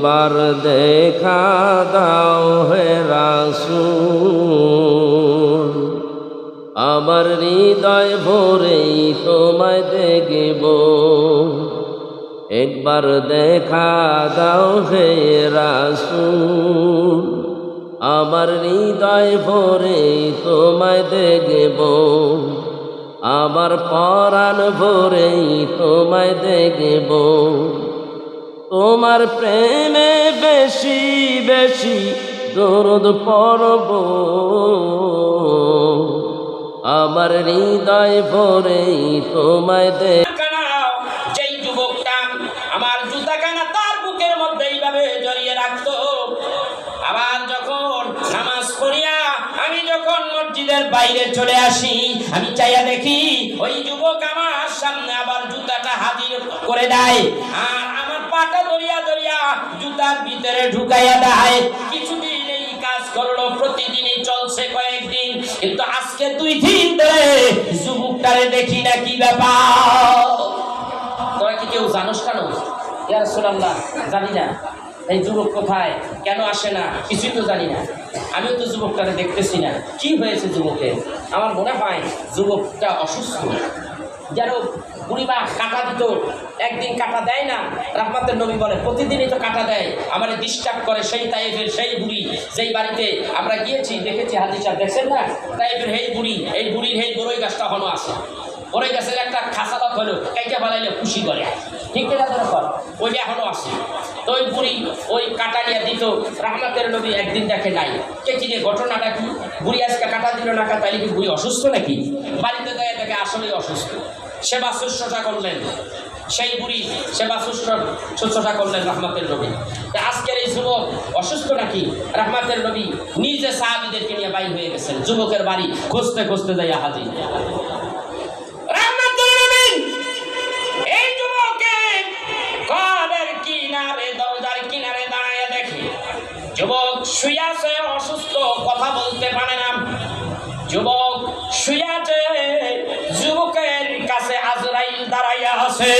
একবার দেখা দাও হে রাসূল, আমার হৃদয় ভরেই তোমায় দেখব। একবার দেখা দাও হে রাসূল, আমার হৃদয় ভরেই তোমায় দেখব। আমার পরাণ ভরেই তোমায় দেখব। তোমার প্রেমে বেশি বেশি দরদ পড়ব, আমার হৃদয় ভরেই তোমায় যেই যুবকটা আমার জুতাখানা তার বুকের মধ্যে এইভাবে জড়িয়ে রাখতো, আবার যখন নামাজ পড়িয়া আমি যখন মসজিদের বাইরে চলে আসি, আমি চাইয়া দেখি ওই যুবক আমার সামনে আবার জুতাটা হাজির করে দেয়, আর আমার পাটা ধরিয়া ধরিয়া জুতার ভিতরে ঢুকাইয়া দেয়। কিছুদিন এই কাজ করলো, প্রতিদিনই চলছে কয়েকদিন, কিন্তু আজকে 2 দিন ধরে যুবকটারে দেখি না। কি ব্যাপার? তোরা কি কেউ জানোস কেন? ইয়া রাসূলুল্লাহ, জানি না। এই যুবক কোথায়, কেন আসে না, কিছুই তো জানি না। আমিও তো যুবকটারে দেখতেছি না। কি হয়েছে যুবকের? আমার মনে হয় যুবকটা অসুস্থ। যেন বুড়িমা কাটা দিত, একদিন কাটা দেয় না। রাহমাতের নবী বলে প্রতিদিনই তো কাটা দেয়, আমার ডিস্টার্ব করে। সেই তাইফের সেই বুড়ি, যেই বাড়িতে আমরা গিয়েছি দেখেছি, হাদিস সাহেব দেখছেন না, তাইফের এই বুড়ি, এই বুড়ির এই বড়ই গাছটা এখনো আছে। বড়ই গাছের একটা খাসালত হলো, কাইটা বানাইলে খুশি করে, ঠিক না? ওইটা এখনো আছে। তো ওই বুড়ি ওই কাটা নিয়ে দিত। রাহমাতের নবী একদিন দেখে নাই, কে কি রে ঘটনাটা কি? বুড়ি আজকে কাটা দিল না, তাইলে কি বুড়ি অসুস্থ নাকি? বাড়িতে যায় দেখে আসলেই অসুস্থ। সেবা শুশ্রূষা করলেন সেই বুড়ি, সেবা শুশ্রূষা করলেন রাহমাতের নবী। আজকের এই যুবক অসুস্থ নাকি? রাহমাতের নবী নিজে সাহাবীদেরকে নিয়ে বাইর হয়ে গেছেন, যুবকের বাড়ি খুঁজতে খুঁজতে যাইয়া হাজির। রাহমাতের নবী এই যুবককে ঘরের কিনারে, দরজার কিনারে দাঁড়ায় দেখে। যুবক শুয়ে আছে, অসুস্থ, কথা বলতে পারে না। যুবক শুয়ে আছে, যুবকের কাছে আজরাইল দাঁড়াইয়া আছে।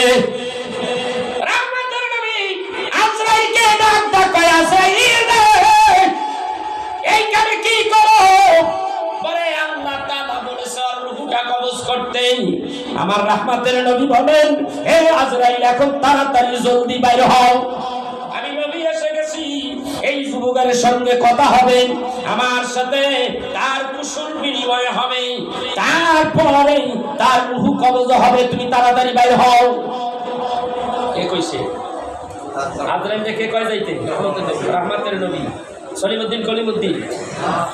রাহমাতের নবী আজরাইলকে ডাক ডাকায়, আজরাইল এইখানে কি করো? বলে আল্লাহ তাআলা বলেছে রূহটা কবজ করতে। আমার রাহমাতের নবী বলেন, হে আজরাইল, এখন তাড়াতাড়ি জলদি বাইরে হও, আমি নবী এসে গেছি। এই যুবকের সঙ্গে কথা হবে, আমার সাথে তার কুশল বিনিময় হবে, তারপরে তার রূহ কবজ হবে, তুমি তাড়াতাড়ি বাইরে হও। কে কইছে? আজরাইল কে কয় যাইতে? রাহমাতের নবী সলিমউদ্দিন কলিমউদ্দিন,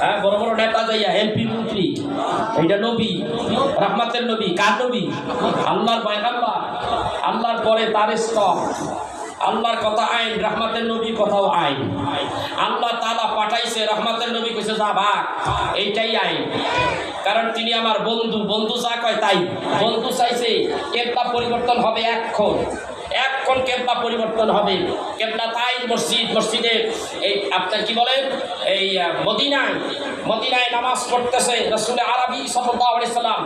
হ্যাঁ, বড় বড় নেতা যাইয়া, এমপি মন্ত্রী, এইটা নবী, রাহমাতের নবী। কার নবী? আল্লাহর পয়গম্বর। আল্লাহর পরে তার স্তর। আল্লাহর কথা আইন, রাহমাতের নবী কথাও আইন। আল্লাহ তাআলা পাঠাইছে, রাহমাতের নবী কইছে যা ভাগ, এইটাই আইন। কারণ তিনি আমার বন্ধু, বন্ধু যা কয় তাই। বন্ধু চাইছে কেবলা পরিবর্তন হবে, এখন কেবলা পরিবর্তন হবে। কেবলা তাই মসজিদ, মসজিদে এই আপনার কি বলেন, এই মদিনায় নামাজ পড়তেছে রাসূল আরবি সাল্লাল্লাহু আলাইহি সাল্লাম।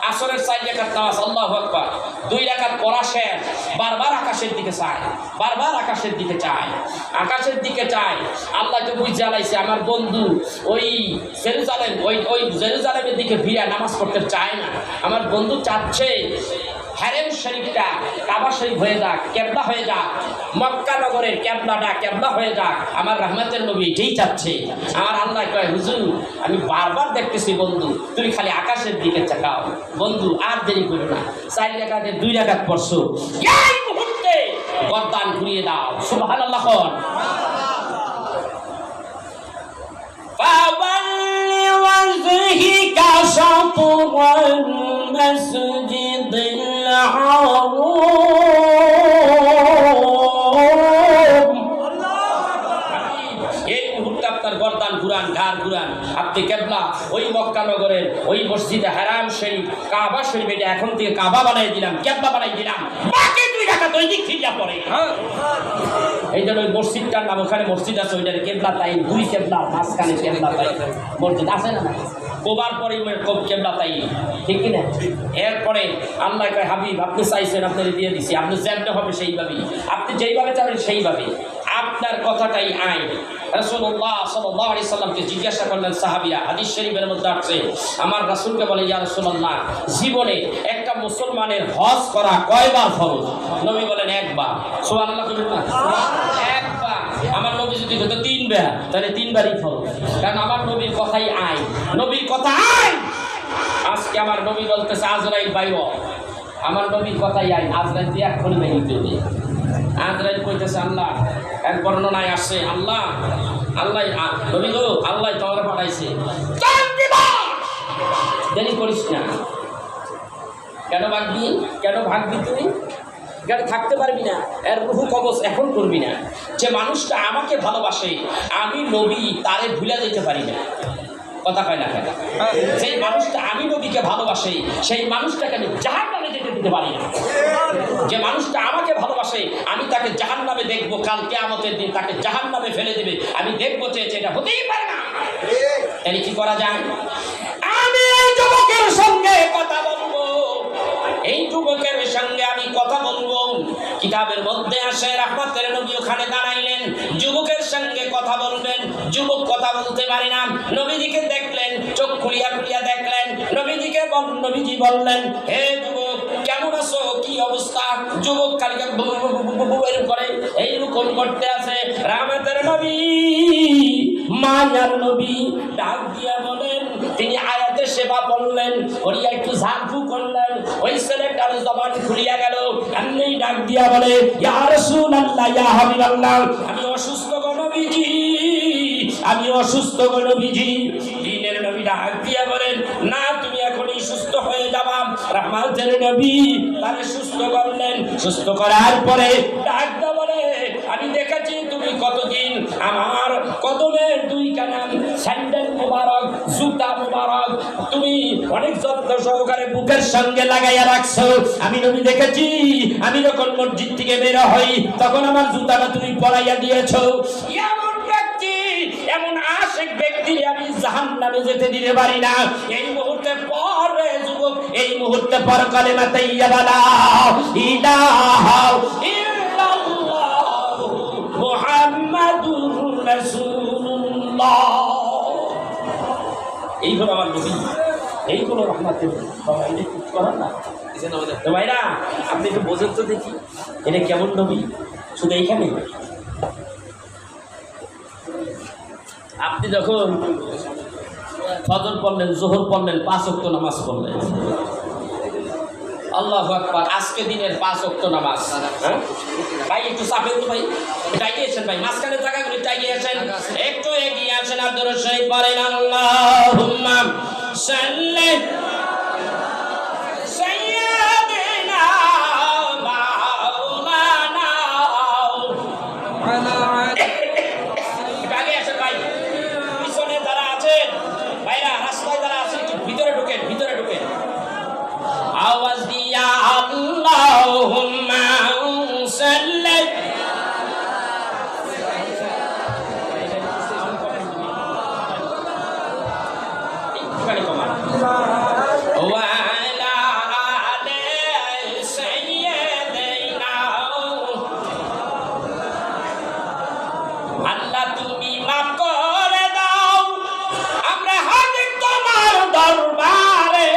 আসরের 4 রাকাত নামাজ, আল্লাহু আকবার, 2 রাকাত পড়া শেষ, বারবার আকাশের দিকে চায়, বারবার আকাশের দিকে চায়, আকাশের দিকে চায়। আল্লাহকে বুঝে আলাইছে আমার বন্ধু ওই জেরুজালেম, ওই জেরুজালেমের দিকে ফিরে নামাজ পড়তে চায় না। আমার বন্ধু চাচ্ছে হারেম শরীফটা কাবা শরীফ হয়ে যাক, কেবলা হয়ে যাক, মক্কা নগরের কেবলাটা কেবলা হয়ে যাক। আমার রাহমাতের নবী এটাই চাচ্ছে। আমার আল্লাহ কয়, হুজুর আমি বারবার দেখতেছি বন্ধু, তুমি খালি আকাশের দিকে তাকাও। বন্ধু আর দেরি করো না, 4 রাকাতে 2 রাকাত পড়ছো, এই মুহূর্তে গর্দান ঘুরিয়ে দাও। সুবহানাল্লাহ। فَوَلِّ وَجْهَكَ شَطْرَ الْمَسْجِدِ الْحَرَامِ। এই মুহূর্তে আপনার গর্দান ঘুরান, ঘাড় ঘুরান, আপনি কেবলা ওই মক্কা নগরের ওই মসজিদে হারাম শরীফ, কাবা শরীফ, এটা এখন থেকে কাবা বানাই দিলাম, কেবলা বানাই দিলাম, বাকি 2 রাকাত ওই দিক ফিরিয়া পড়ে। এই জন্য ওই মসজিদটার নাম, ওখানে মসজিদ আছে, ওইটার কেবলা তাই, 2 কেবলা, মাঝখানে কেবলা তাই মসজিদ আছে না? কোবার পরে কেবলা তাই, ঠিক কিনা? এরপরে আল্লাহ কয়, হাবিব আপনি চাইছেন, আপনাকে দিয়ে দিছি, আপনি যেমন হবে সেইভাবেই, আপনি যেইভাবে চাবেন সেইভাবে। আপনার কথাটাই আইন। রাসূলুল্লাহ সাল্লাল্লাহু আলাইহি সাল্লামকে জিজ্ঞাসা করলেন সাহাবীরা, হাদিস শরীফের মধ্যে আছে, আমার রাসূলকে বলে, ইয়া রাসূলুল্লাহ, জীবনে একটা মুসলমানের হজ করা কয়বার ফরজ? নবী বলেন একবার। সুবহানাল্লাহ বলুন না, একবার। আমার নবী যদি হতো তিনবার, তাহলে তিনবারই ফরজ, কারণ আমার নবীর কথাই আইন, নবীর কথা আইন। আজকে আমার নবী বলতেছে আজরাইল বাইও, আমার নবীর কথাই আইন, আজরাইল দিয়ে এক্ষুনি ভেঙে দিতে। আজরাইল কইতেছে আল্লাহ, এক বর্ণনায় আসে আল্লাহ নবী গো, আল্লাহ তোমার পাঠাইছে, দেরি করিস না। কেন ভাগবি, কেন ভাগবি তুই? কেন থাকতে পারবি না? এর রূহ কবজ এখন করবি না। যে মানুষটা আমাকে ভালোবাসে, আমি নবী তারে ভুলে যেতে পারি না। কথা কয় না কেন? সেই মানুষটা আমি নবীকে ভালোবাসে, সেই মানুষটাকে আমি জাহান্নামে যেতে দিতে পারি না। যে মানুষটা আমাকে ভালোবাসে, আমি তাকে জাহান্নামে দেখবো, কাল কিয়ামতের দিন তাকে জাহান্নামে ফেলে দিবে, আমি দেখবো যে এটা হতেই পারে না। তাহলে কি করা যায়? আমি এই যুবকের সঙ্গে কথা বলবো, এই যুবকের সঙ্গে আমি কথা বলবো। কিতাবের মধ্যে আসে রাহমাতের নবী ওখানে দাঁড়াইলেন, যুবকের সঙ্গে কথা বলবেন। যুবক কথা বলতে পারে না, নবীজিকে দেখলেন, চোখ খুলিয়া খুলিয়া দেখলেন, নবীজিকে নবীজি বললেন, হে যুবক কেমন আছো, কি অবস্থা? যুবক কালিকা এরকম করে, এইরকম করতে আছে। রাহমাতের নবী, মায়ার নবী ডাক দিয়া বলেন, তিনি আয়াতের সেবা বললেন, করিয়া একটু ঝাড়ফু করলেন, ওই ছেলেটার জবান খুলিয়া গেল। এমনি ডাক দিয়া বলে, ইয়া রাসূলুল্লাহ, ইয়া হাবিবাল্লাহ, আমি অসুস্থ গো নবীজি, আমি অসুস্থ গো নবীজি। দিনের নবী ডাক দিয়া বলেন, না তুমি এখনই সুস্থ হয়ে যাবা। রাহমাতের নবী তারে সুস্থ করলেন। সুস্থ করার পরে ডাক দিয়া বলে, আমি দেখেছি তুমি কতদিন আমার কদমের দুইখানা স্যান্ডেল মুবারক, জুতা মুবারক তুমি অনেক যত্ন সহকারে বুকের সঙ্গে লাগাইয়া রাখছো। আমি নবী দেখেছি, আমি যখন মসজিদ থেকে বের হই তখন আমার জুতাটা তুমি পরাইয়া দিয়েছো। এমন ব্যক্তি, এমন আশিক ব্যক্তি আমি জাহান্নামে যেতে দিতে পারি না। এই মুহূর্তে পরে যুবক, এই মুহূর্তে পর কালেমা তাইয়্যিবা লা ইলাহা ইল্লাল্লাহ মুহাম্মাদুর রাসূলুল্লাহ। এই হলো আমার নবী, এই হলো রহমাতুল বাবা। এটা কি করার না তো ভাইরা, আপনি একটু বোঝেন তো দেখি এটা কেমন নবী। শুধু এইখানে আপনি যখন ফজর পড়লেন, জোহর পড়লেন, 5 ওয়াক্ত নামাজ পড়লেন, আল্লাহু আকবার, আজকে দিনের 5 ওয়াক্ত নামাজ। হ্যাঁ ভাই একটু চাপেন তো ভাই, টাইগে আসেন ভাই, মাঝখানে জায়গাগুলি টাইগে আসেন, একটু এগিয়ে আসেন। আর দরুদ শরীফ পড়েন, আল্লাহুম্মা সাল্লি সাইয়্যিদিনা মাওলানা আগে আসেন ভাই, পিছনে যারা আছেন ভাইরা, রাস্তায় যারা আছেন একটু ভিতরে ঢুকেন, ভিতরে ঢুকেন, আওয়াজ দিয়া আল্লাহুম্মা সাল্লি। একটুখানি কমান, ওয়া আলা আলি সাইয়্যিদিনা। আল্লাহ তুমি মাফ করে দাও, আমরা হাজির তোমার দরবারে।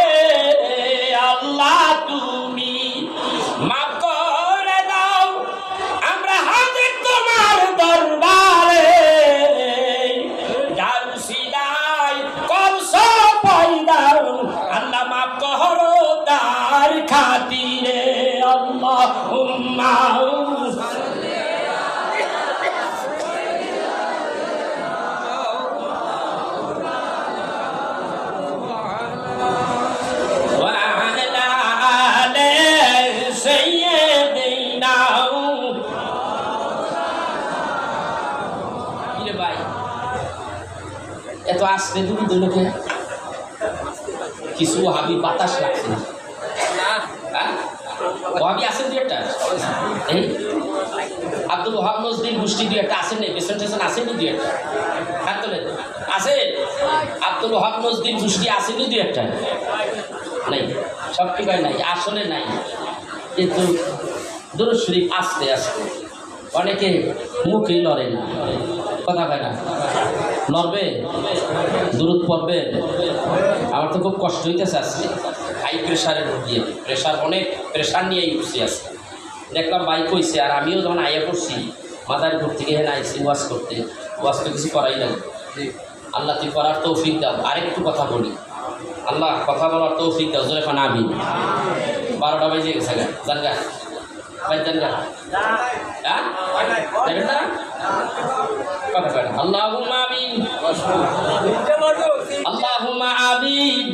আল্লাহ তুমি মাফ করে দাও, আমরা হাজির তোমার দরবারে। যার উসিলায় করছো পয়দা, আল্লাহ মাফ করো তার খাতিরে। আল্লাহুম্মা এত আসতে তুমি দুলোকে কিছু হাবি বাতাস লাগছে না? ওহাবি আছেন দু একটা, এই আব্দুল ওহাব নজরুল গোষ্ঠী দু একটা আসেন, পেছন টেছন আসেনি দু একটা, হাত তোলেন, আছে আব্দুল ওহাব নজরুল গোষ্ঠী আসেনি দু একটা? নাই, সব ঠিকায় নাই, আসলে নাই। কিন্তু দুরূদ শরীফ আস্তে আস্তে অনেকে মুখেই লড়ে না, কথা কয় না, লড়বে, দূরত পড়বে। আমার তো খুব কষ্ট হইতেছে আজকে, হাই প্রেশারের রোগী, প্রেশার অনেক প্রেশার নিয়েই উঠছি আজকে। দেখলাম বাইক হয়েছে, আর আমিও যখন আইয়া করছি মাথার ঘুর থেকে হেন আইসি ওয়াশ করতে, ওয়াশ তো কিছু করাই লাগে। আল্লাহ তুই করার তৌফিক দাও। আরেকটু কথা বলি, আল্লাহ কথা বলার তৌফিক দাও। জোরে এখন আমি 12টা বাজে গেছে গা, জান গা ভাই, জান গা, হ্যাঁ যাবেন না, কথা কয় না। আল্লাহুম্মা আমিন, আল্লাহুম্মা আমিন।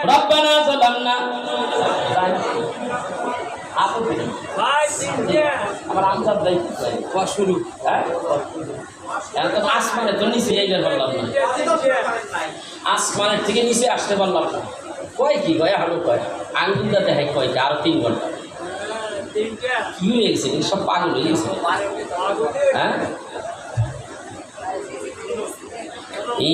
রব্বানা যালামনা, আমার আমজাদ ভাই শুরু, হ্যাঁ এখন তো আসমানে তো নিচে যাইতে পারলাম না, আসমানের থেকে নিচে আসতে পারলাম না। কয় কি কয় হালো কয় আঙ্গুলটা দেখায় কয় কি আরো 3 ঘন্টা কি হয়ে গেছে, সব পাগল হয়ে গেছে, হ্যাঁ।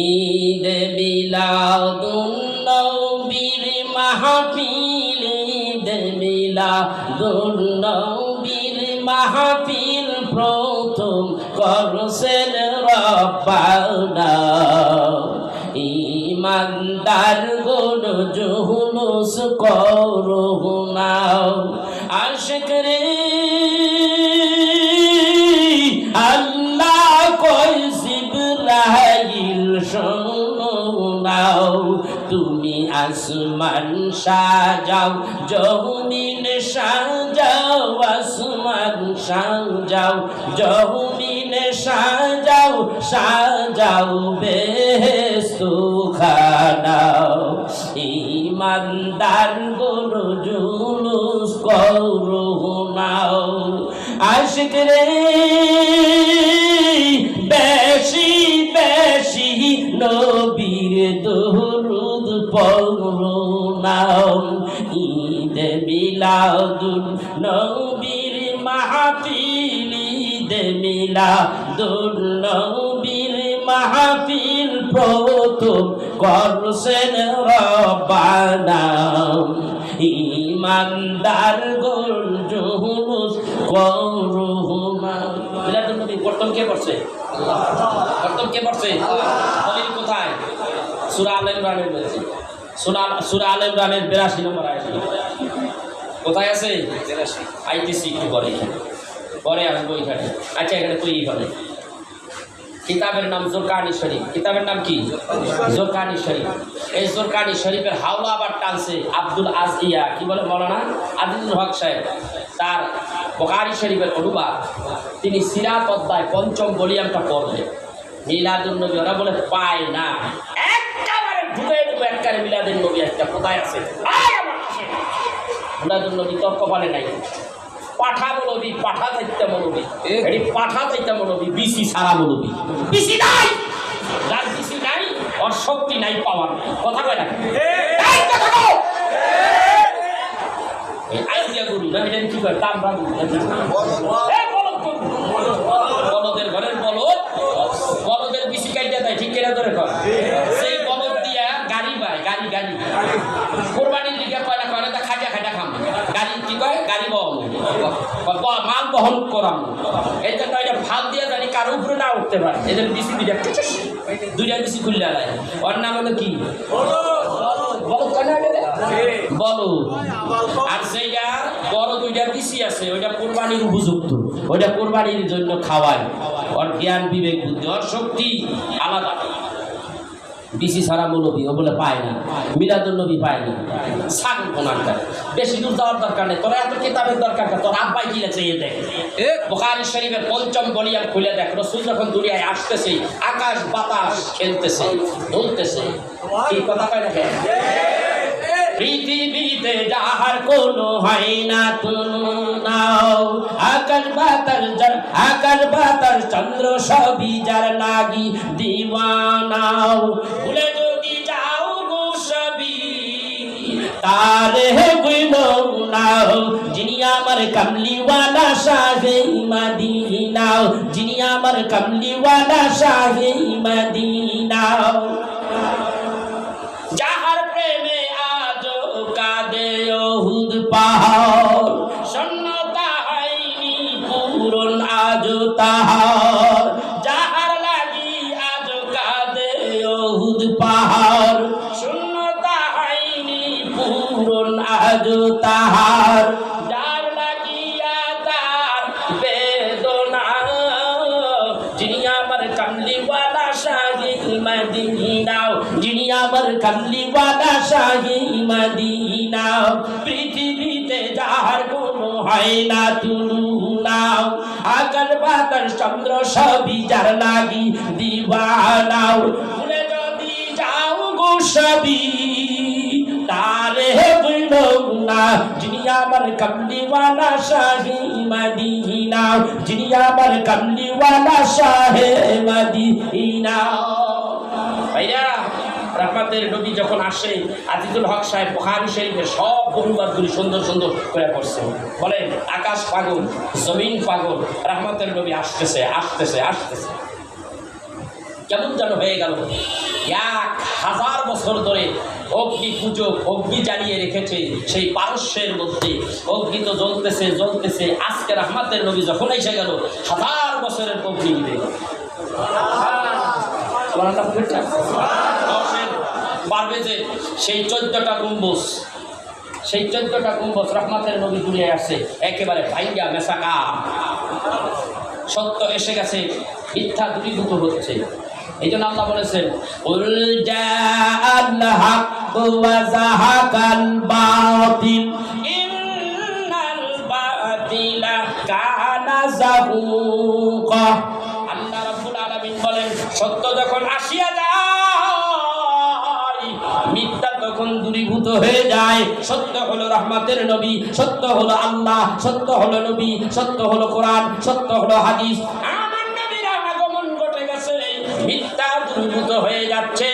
ঈদে মিলাদুন নবীর মাহফিল, ঈদে মিলাদুন নবীর মাহফিল প্রথম করছেন রব্বানা। ইমানদার গুণ জুলুস করো না, আশিক রে আল্লাহ কই জিবরাইল শোনাও, তুমি আসমান সাজাও, জমিন সাজাও, আসমান সাজাও, জমিন সাজাও, সাজাও বেহেশত খানাও। ইমানদার গুলো জুলুস করো নাও, আশিক রে বেশি বেশি নবীর দরুদ পড়ো নাও। ঈদে মিলাদুন নবীর মাহফিল, ঈদে মিলাদুন নবীর মাহফিল প্রথম করছেন রব্বানা। ইমানদার গোল জুলুস করো না। মিলাদুন নবী প্রথম কে পড়ছে? প্রথম কে পড়ছে? দলিল কোথায়? সূরা আলে ইমরানের মধ্যে, সূরা আলে ইমরানের 82 নম্বর আয়াত কোথায় আছে? 82 আইতেছি একটু পরে, এখানে পরে আসবো এখানে। আচ্ছা এখানে তুই হবে কিতাবের নাম জোরকানি শরীফ। কিতাবের নাম কি? জোরকানি শরীফ। এই জোরকানি শরীফের হাওলা আবার টানছে আব্দুল আজিয়া, কি বলে মৌলানা আজিজুল হক সাহেব, তার বুখারী শরীফের অনুবাদ। তিনি সিরাত অধ্যায় 5ম ভলিউমটা পড়লেন। মিলাদুন নবী ওরা বলে পায় না, একবারে ঢুকে দেবো একবারে মিলাদুন নবী একটা কোথায় আছে। মিলাদুন নবী তোর কপালে নাই। পাঠা মৌলবী, পাঠা চাইতে মৌলবী, এটি পাঠা চাইতে মৌলবী, বিসি সারা মৌলবী, বিসি নাই, যার বিসি নাই ওর শক্তি নাই, পাওয়ার নাই, কথা কয় না আইডিয়া গুরু না, এটা কি করে দাম বাবু বলদের ঘরের বলদ, বলদের বিসি কাইটা দেয়, ঠিক কেনা ধরে কর, সেই বলদ দিয়া গাড়ি পায়, গাড়ি গাড়ি কোরবানির দিকে কয় না, কয় না খাজা খাজা খাম, গাড়ি কি কয় গাড়ি বহন মাল বহন করাম। এই জন্য এটা ফাল দিয়ে জানি কারো উপরে না উঠতে পারে, এদের বিসি দুইটা বিসি খুললে আলায়। ওর নাম হলো কি? বলো। আর সেইটা বড় 2টা বিসি আছে, ওইটা কোরবানির উপযুক্ত, ওইটা কোরবানির জন্য খাওয়ায়। ওর জ্ঞান বিবেক বুদ্ধি ওর শক্তি আলাদা। বিসি ছাড়া মৌলবী ও বলে পায় না, মিলাদুন নবী পায় না। ছাগল কোনার বেশি দূর যাওয়ার দরকার নেই, তোরা এত কিতাবের দরকার নেই, তোর আব্বাই কি লেখছে এ দেখ, বুখারী শরীফের 5ম ভলিউম খুলে দেখ। রাসূল যখন দুনিয়ায় আসতেছে আকাশ বাতাস খেলতেছে দুলতেছে, কি কথা কয় না? পৃথিবীতে যাহার কোনো হয় না তুলনাও, আকাশ বাতাস চন্দ্র সবই যার লাগি দিওয়ানাও। ভুলে যদি যাও গো সবই তারে গুলো নাও, যিনি আমার কামলিওয়ালা শাহে মদিনাও, যিনি আমার কামলিওয়ালা শাহে মদিনাও। যাহার প্রেমে আজ কাঁদে উহুদ পাহাড়, শূন্যতা হয়নি পূরণ আজ তাহার। দুরুদ পাহাড় শূন্যতা হয়নি পূরণ আজ তাহার যার লাগিয়া তার বেদনা যিনি আমার কামলিওয়ালা শাহী মদিনা যিনি আমার কামলিওয়ালা শাহী মদিনা পৃথিবীতে যার কোনো হয় না তুলনা আকাশ বাতাস চন্দ্র সবই যার লাগি দিবানাও ভুলে যদি যাও গো সবই তারে বলো না যিনি আমার কামলিওয়ালা শাহী মদিনা যিনি আমার কামলিওয়ালা শাহে মদিনা। ভাইরা রহমতের নবী যখন আসে আজিজুল হক সাহেব বুখারী শরীফের সব অনুবাদগুলি সুন্দর সুন্দর করে পড়ছেন। বলেন আকাশ পাগল, জমিন পাগল, রহমতের নবী আসতেছে আসতেছে আসতেছে। কেমন যেন হয়ে গেল, 1000 বছর ধরে অগ্নি পুজো অগ্নি জ্বালিয়ে রেখেছে সেই পারস্যের মধ্যে, অগ্নি তো জ্বলতেছে জ্বলতেছে। আজকে রহমতের নবী যখন এসে গেল 1000 বছরের অগ্নি নিবে পারবে যে সেই 14টা গম্বুজ, সেই 14টা গম্বুজ রহমতের নবী দুনিয়ায় আসছে একেবারে ভাইয়া মেসাকা। সত্য এসে গেছে, মিথ্যা দূরীভূত হচ্ছে। এই জন্য আল্লাহ বলেছেন উল জাআল হক ওয়া যাহাকাল বাতিল ইন্নাল বাতিলা কানা যাহুকা। আল্লাহ রাব্বুল আলামিন বলেন সত্য যখন আসিয়া যায় মিথ্যা তখন দূরীভূত হয়ে যায়। সত্য হলো রহমতের নবী, সত্য হলো আল্লাহ, সত্য হলো নবী, সত্য হলো কোরআন, সত্য হলো হাদিস। আমার নবীর আগমন ঘটে গেছে, মিথ্যা দূরীভূত হয়ে যাচ্ছে।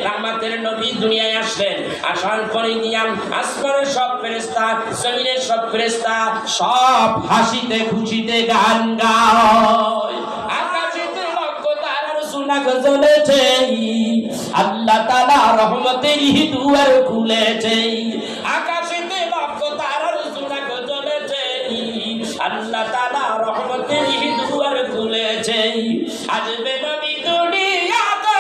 রহমতের নবী দুনিয়ায় আসলেন, আসার পরে নিয়াম আসমানের সব ফেরেশতা, জমিনের সব ফেরেশতা সব হাসিতে খুশিতে গান গায়। আকাশেতে লক্ষ তারার সুনাগ জ্বলেছে, আল্লাহ তাআলা রহমতের দুয়ার খুলেছে। আকাশেতে লক্ষ তারার সুনাগ জ্বলেছে, আল্লাহ তাআলা রহমতের দুয়ার খুলেছে। আসবে নবী দুনিয়াতে,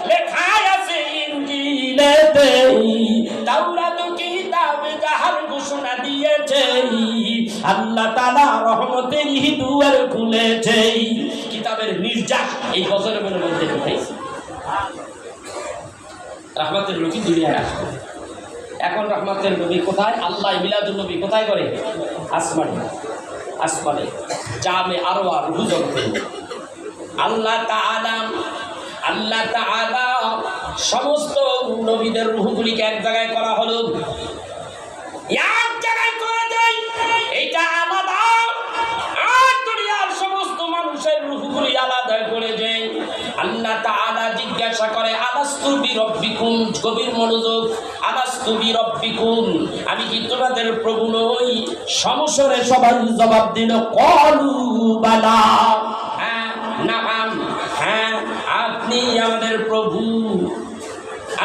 লেখা আছে ইনজিলেতে, তাওরাত কিতাব যাহার ঘোষণা দিয়েছে, আল্লাহ তাআলা রহমতের দুয়ার খুলেছে। কিতাবের নির্যাস এই গজলের মধ্যে ঢুকেছে। রহমতের নবী দুনিয়ায় আসবে। এখন রহমতের নবী কোথায়? আল্লাহ মিলাদুন নবী কোথায় করে? আসমানে, আসমানে জামে আরওয়া রূহ জগতে। আল্লাহ তাআলা সমস্ত নবীদের রূহগুলিকে এক জায়গায় করা হলো, এক জায়গায় করে দেয়। এইটা আলাদা, আর দুনিয়ার সমস্ত মানুষের রূহগুলি আলাদা করে দেয়। আল্লাহ তাআলা জিজ্ঞাসা করে আলাস্তু বিরব্বিকুম, গভীর মনোযোগ, আলাস্তু বিরব্বিকুম, আমি কি তোমাদের প্রভু নই? সমস্বরে সবাই জবাব দিল ক্বালু বালা, হ্যাঁ নাম, হ্যাঁ আপনি আমাদের প্রভু।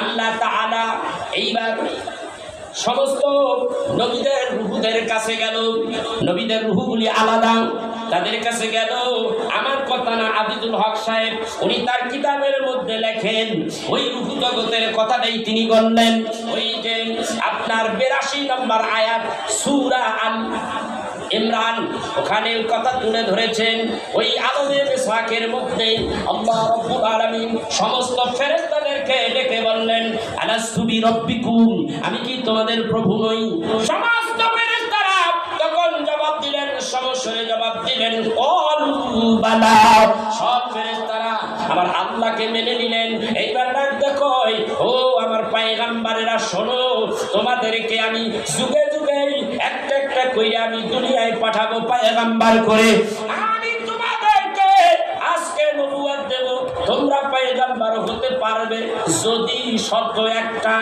আল্লাহ তাআলা এইবার সমস্ত নবীদের রূহদের কাছে গেল, নবীদের রূহগুলি আলাদা, তাদের কাছে গেল। আমার কথা না, আজিজুল হক সাহেব উনি তার কিতাবের মধ্যে লেখেন, ওই রূহ জগতের কথাটাই তিনি বললেন। ওই যে আপনার 82 নম্বর আয়াত সূরা আল ইমরান, ওখানে কথা তুলে ধরেছেন। ওই আলমে মেসওয়াকের মধ্যে আল্লাহ রাব্বুল আলামিন সমস্ত ফেরেশতাদেরকে ডেকে বললেন আলাস্তু বিরব্বিকুম, আমি কি তোমাদের প্রভু নই? সমস্ত ফেরেশতারা তখন জবাব দিলেন, সমস্বরে জবাব দিলেন ক্বালু বালা। সব ফেরেশতারা আমার আল্লাহকে মেনে নিলেন। এইবার দেখো, ও আমার পয়গম্বরেরা শোনো, তোমাদেরকে আমি যুগে যুগে একটা একটা কইরা আমি দুনিয়ায় পাঠাবো পয়গম্বর করে। আমি তোমাদেরকে আজকে নবুয়ত দেব, তোমরা পয়গম্বর হতে পারবে যদি শর্ত একটা,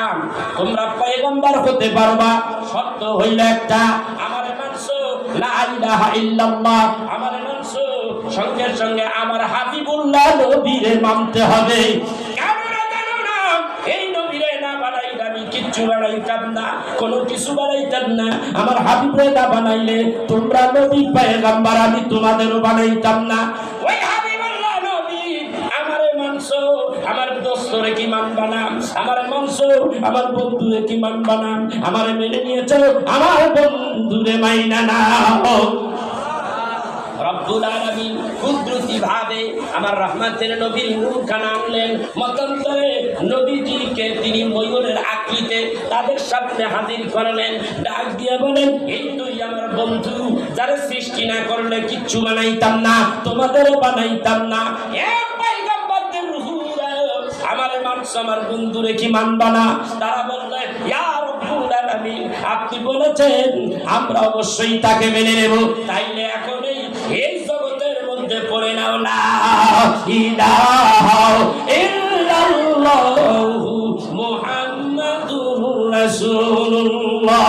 তোমরা পয়গম্বর হতে পারবা শর্ত হইল একটা, আমার মানছো লা ইলাহা ইল্লাল্লাহ, আমার মানছো সঙ্গে সঙ্গে আমার হাবিবুল্লাহ নবীরে মানতে হবে। এই নবীরে না বানাইলে আমি কিচ্ছু বানাইতাম না, কোনো কিছু বানাইতাম না। আমার হাবিবরে না বানাইলে তোমরা নবী পয়গম্বর আমি তোমাদেরও বানাইতাম না। ওই হাবিবুল্লাহ নবী আমারে মানছো, আমার দোস্ত দোস্তরে কি মানবা না, আমার মাংস আমার বন্ধুরে কি মানবা না, আমার মেনে নিয়েছ আমার বন্ধুরে মাইনা না। রব্বুল আলামিন কুদরতি ভাবে আমার রহমতের নবীর নূরখানা আনলেন, মতান্তরে নবীজিকে তিনি ময়ূরের আকৃতিতে তাদের সামনে হাজির করলেন, ডাক দিয়ে বলেন, এই তুই আমার বন্ধু, যারা সৃষ্টি না করলে কিচ্ছু বানাইতাম না, তোমাদেরও বানাইতাম না। আমার মানস আমার বন্ধুরে কি মানবা না? তারা বললেন, ইয়া রব্বুল আলামিন, আপনি বলেছেন আমরা অবশ্যই তাকে মেনে নেব, তাইলে এখন এই জগতের মধ্যে পড়ে নাও লা ইলাহা ইল্লাল্লাহু মুহাম্মাদুর রাসূলুল্লাহ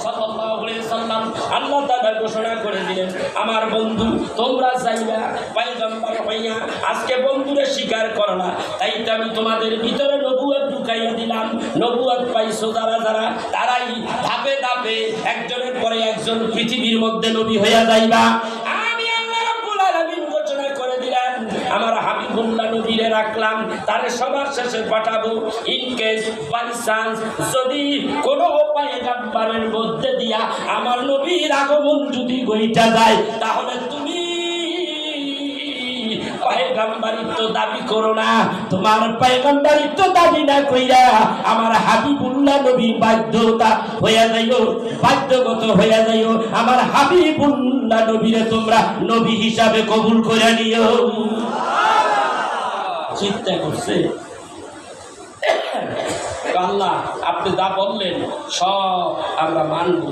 সাল্লাল্লাহু আলাইহি সাল্লাম। আল্লাহ তাআলা ঘোষণা করে দিলেন, আমার বন্ধু তোমরা যাইবা পয়গম্বর হইয়া আজকে বন্ধুরে স্বীকার করো না, তাই তো আমি তোমাদের ভিতরে নবুয়ত ঢুকাইয়া দিলাম। নবুয়ত পাইছো যারা যারা, তারাই ধাপে ধাপে একজনের পরে একজন পৃথিবীর মধ্যে নবী হইয়া যাইবা। আমি আল্লাহ রাব্বুল আলামিন ঘোষণা করে দিলাম, আমার হাবিবুল্লাহ নবীরে রাখলাম, তারে সবার শেষে পাঠাবো। ইনকেস বাই চান্স যদি কোনো পয়গম্বরের মধ্যে দিয়া আমার নবীর আগমন যদি গইটা যায়, তাহলে তুমি পয়গম্বরিত্ব দাবি করো না, তোমার পয়গম্বরিত্ব দাবি না কইরা আমার হাবিবুল্লাহ নবী বাধ্যতা হইয়া যাইও, বাধ্যগত হইয়া যাইও, আমার হাবিবুল্লাহ নবীরে তোমরা নবী হিসাবে কবুল করে নিও। চিন্তা করছে আল্লাহ, আপনি যা বললেন সব আমরা মানব,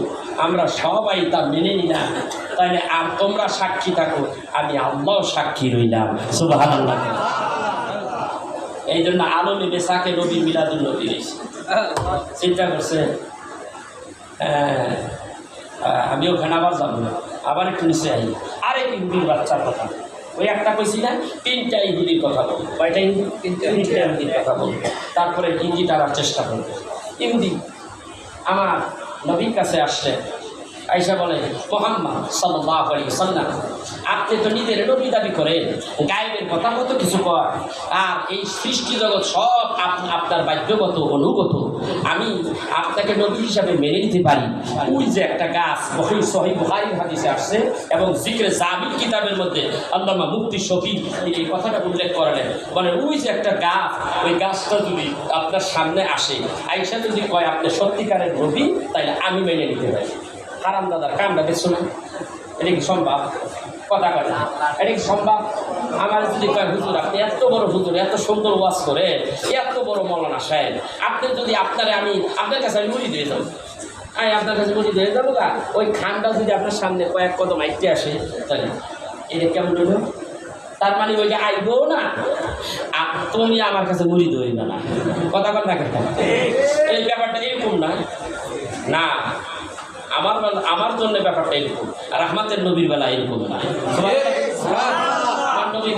আমরা সবাই তা মেনে নিলাম, তাইলে আর তোমরা সাক্ষী থাকো, আমি আল্লাহ সাক্ষী রইলাম। সুবহানাল্লাহ। এই জন্য আলমে বেসাকে নবী মিলাদুল নবী রয়েছে। চিন্তা করছে আমি ওখানে আবার যাবো না, আবার একটু নিচে আই, আরেক ইহুদির বাচ্চার কথা, ওই একটা কইছি না, তিনটা ইহুদির কথা বলবো, কয়টা ইহুদি? তিনটা ইহুদির কথা বলবো, তারপরে হিন্দি টানার চেষ্টা করবো। ইহুদি আমার নবীর কাছে আসলে আয়েশা বলে, মুহাম্মদ সাল্লাল্লাহু আলাইহি ওয়াসাল্লাম, আপনি তো নিজের নবী দাবি করেন, গায়েবের কথা কত কিছু কর, আর এই সৃষ্টি জগৎ সব আপনার বাধ্যগত অনুগত, আমি আপনাকে নবী হিসাবে মেনে নিতে পারি। ওই যে একটা গাছ, সহিহ বুখারীর হাদিসে আসছে এবং জিকরে জামিল কিতাবের মধ্যে আল্লামা মুফতি শফি এই কথাটা উল্লেখ করলেন, মানে ওই যে একটা গাছ, ওই গাছটা যদি আপনার সামনে আসে, আয়েশা যদি কয় আপনি সত্যিকারের নবী, তাইলে আমি মেনে নিতে পারি। হারাম দাদার কামটা দেখছো না, এটা কি সম্ভব? কথা কথা এটা কি সম্ভব? আমার যদি কয় হুজুর আপনি এত বড় হুজুর, এত সুন্দর ওয়াজ করে, এত বড় মৌলানা সাহেব, আপনি যদি আপনারে আমি আপনার কাছে আমি মুড়ি দিয়ে যাবো, আমি আপনার কাছে মুড়ি দিয়ে যাবো গা, ওই খানটা যদি আপনার সামনে কয়েক কদম আইতে আসে, তাহলে এটা কেমন হইল? তার মানে ওইটা আইবও না, তুমি আমার কাছে মুড়ি ধরিবে না। কথা কথা কেন? এই ব্যাপারটা এরকম না, না আমার জন্য ব্যাপারটা এরকম, আর রহমতের নবীর বেলা এরকম না। আমার নবী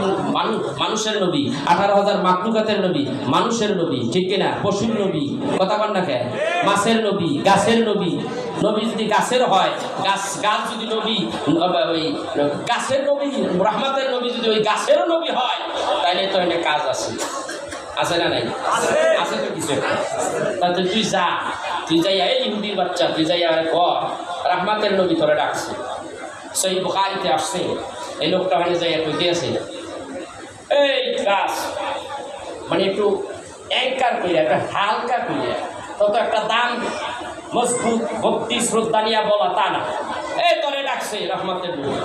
মানুষের নবী, 18,000 মাখলুকাতের নবী, মানুষের নবী, ঠিক কিনা? পশুর নবী, কথা বল না কে? মাছের নবী, গাছের নবী। নবী যদি গাছের হয়, গাছ যদি নবী, ওই গাছের নবী, রহমতের নবী যদি ওই গাছেরও নবী হয়, তাইলে তো এনে কাজ আছে না নাই? আছে তো কিছু। তাহলে তুই যাইয়া এই ইহুদির বাচ্চা, তুই যাইয়া কর রহমতের নবী তোরা ডাকছে, সহিহ বুখারীতে আসছে, এই লোকটা মানে যাইয়া কইতে আছে, এই গাছ মানে একটু অ্যাঙ্কার কইরা, একটা হালকা কইরা, তত একটা দাম মজবুত ভক্তি শ্রদ্ধা নিয়া বলা তা না, এই তোরে ডাকছে রহমতের নবী।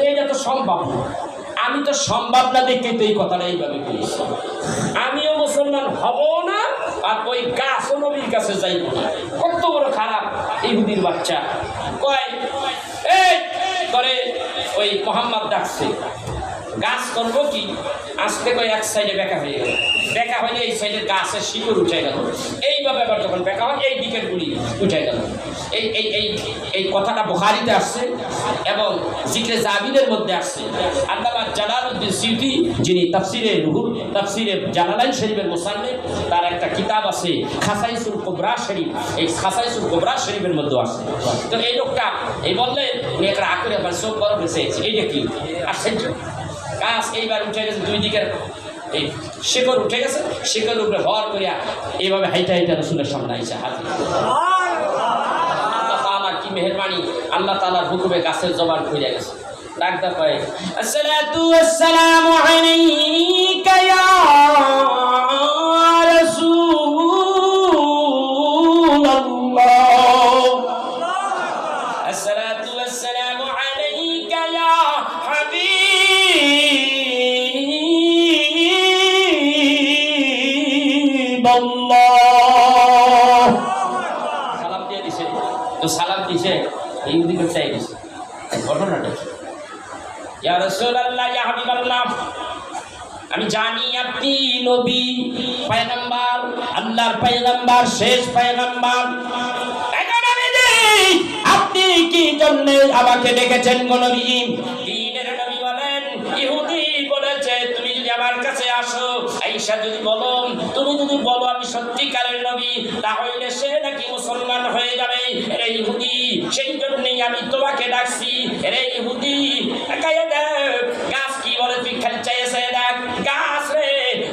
এইটা তো সম্ভব না, আমি তো সম্ভব না দেখে তো এই কথাটা এইভাবে বলেছি। আমিও মুসলমান হব না, আর ওই গাছও নবীর কাছে যাইব না। কত বড় খারাপ ইহুদির বাচ্চা। কয় এই করে ওই মোহাম্মদ ডাকছে, গাছ করবো কি? আজকে কয় এক সাইডে বেঁকা হয়ে গেল, বেঁকা হইলে এই সাইডের গাছের শিকড় উঠে গেল, এইভাবে আবার যখন বেঁকা হয় এই দিকের গুলি উঠে গেল। এই এই এই এই কথাটা বুখারীতে আসছে এবং জিকরে জামিলের মধ্যে আসছে। আল্লামা জালালউদ্দিন সিউতি, যিনি তাফসিরে রুহুল, তাফসিরে জালালাইন শরীফের মুসান্নিফ, তার একটা কিতাব আছে খাসাইসুল কুবরা শরীফ, এই খাসাইসুল কুবরা শরীফের মধ্যে আছে। তো এই লোকটা এই বললেন উনি একটা আকুরে আমার চোখ বড় হয়েছে, এইটা কি আশ্চর্য গাছ এইবার উঠে গেছে, দুই দিকের এই শিকড় উঠে গেছে, শিকড় উপরে ভর করিয়া এইভাবে হাইটা হাইটা রসুলের সামনে আইসা হাতে। আল্লাহ তাআলার কি মেহেরবানি, আল্লাহ তাআলার হুকুমে গাছের জবান খুলে গেছে। ডাকদা পায় আসসালাতু ওয়াসসালামু আলাইকা ইয়া রাসূলুল্লাহ, আসসালাতু ওয়াসসালামু আলাইকা ইয়া হাবিবাল্লাহ। সালাম দিয়ে দিছে, তো সালাম দিছে এই দিকে চাই দিছে ঘটনাটা। ইয়া রাসূলুল্লাহ, ইয়া হাবিবাল্লাহ, আমি জানি আপনি নবী, পয়গম্বর, আল্লাহর পয়গম্বর, শেষ পয়গম্বর। আপনি কি জন্য আমাকে ডেকেছেন গো নবী? দ্বীনের নবী বলেন, ইহুদি বলেছে তুমি যদি আমার কাছে আসো, আয়েশা যদি বলো, তুমি যদি বলো আমি সত্যিকারের নবী, তাহলে সে নাকি মুসলমান হয়ে যাবে। রে ইহুদি, সেই জন্যই আমি তোমাকে ডাকছি। রে ইহুদি, কায়া দেখ গাছ কি বলে, তুই খালি চাইছে দেখ গাছ রে,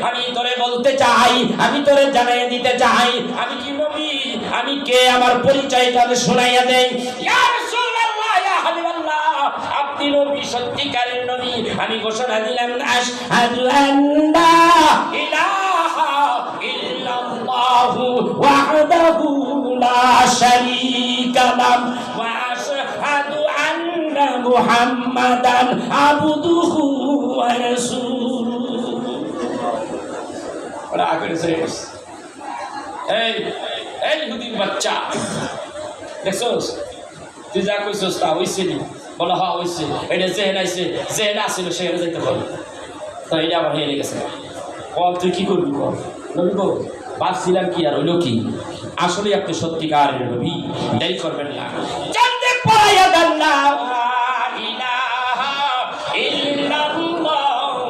আমি তোরে বলতে চাই, আমি তোরে জানাই দিতে চাই আমি কি নবী, আমি কে, আমার পরিচয়টা শোনাইয়া দেই। ইয়া রাসূলুল্লাহ, ইয়া হাবিবাল্লাহ, আপনি নবী, সত্যিকারের নবী। আমি ঘোষণা দিলাম আশহাদু আল্লা ইলাহা ইল্লাল্লাহু ওয়াহদাহু লা শারীকা লাহু ওয়া আশহাদু আন্না মুহাম্মাদান আবদুহু ওয়া রাসূলুহু। ওরা আগে শেষ। এই এই ইহুদির বাচ্চা, দেখছস তুই যা কইছস তা হইছে নি? বলো হ্যাঁ হইছে। এটা জেহেন আইছে, জেহেন আসিল সেখানে যাইতে পারবে, তো এটা আবার হেরে গেছে। কল তুই কি করবি কল নবী গো, ভাবছিলাম কি আর হইলো কি, আসলে আপনি সত্যিকারের নবী, দেরি করবেন না, জানতে পড়াইয়া দেন না ইলাহা ইল্লাল্লাহু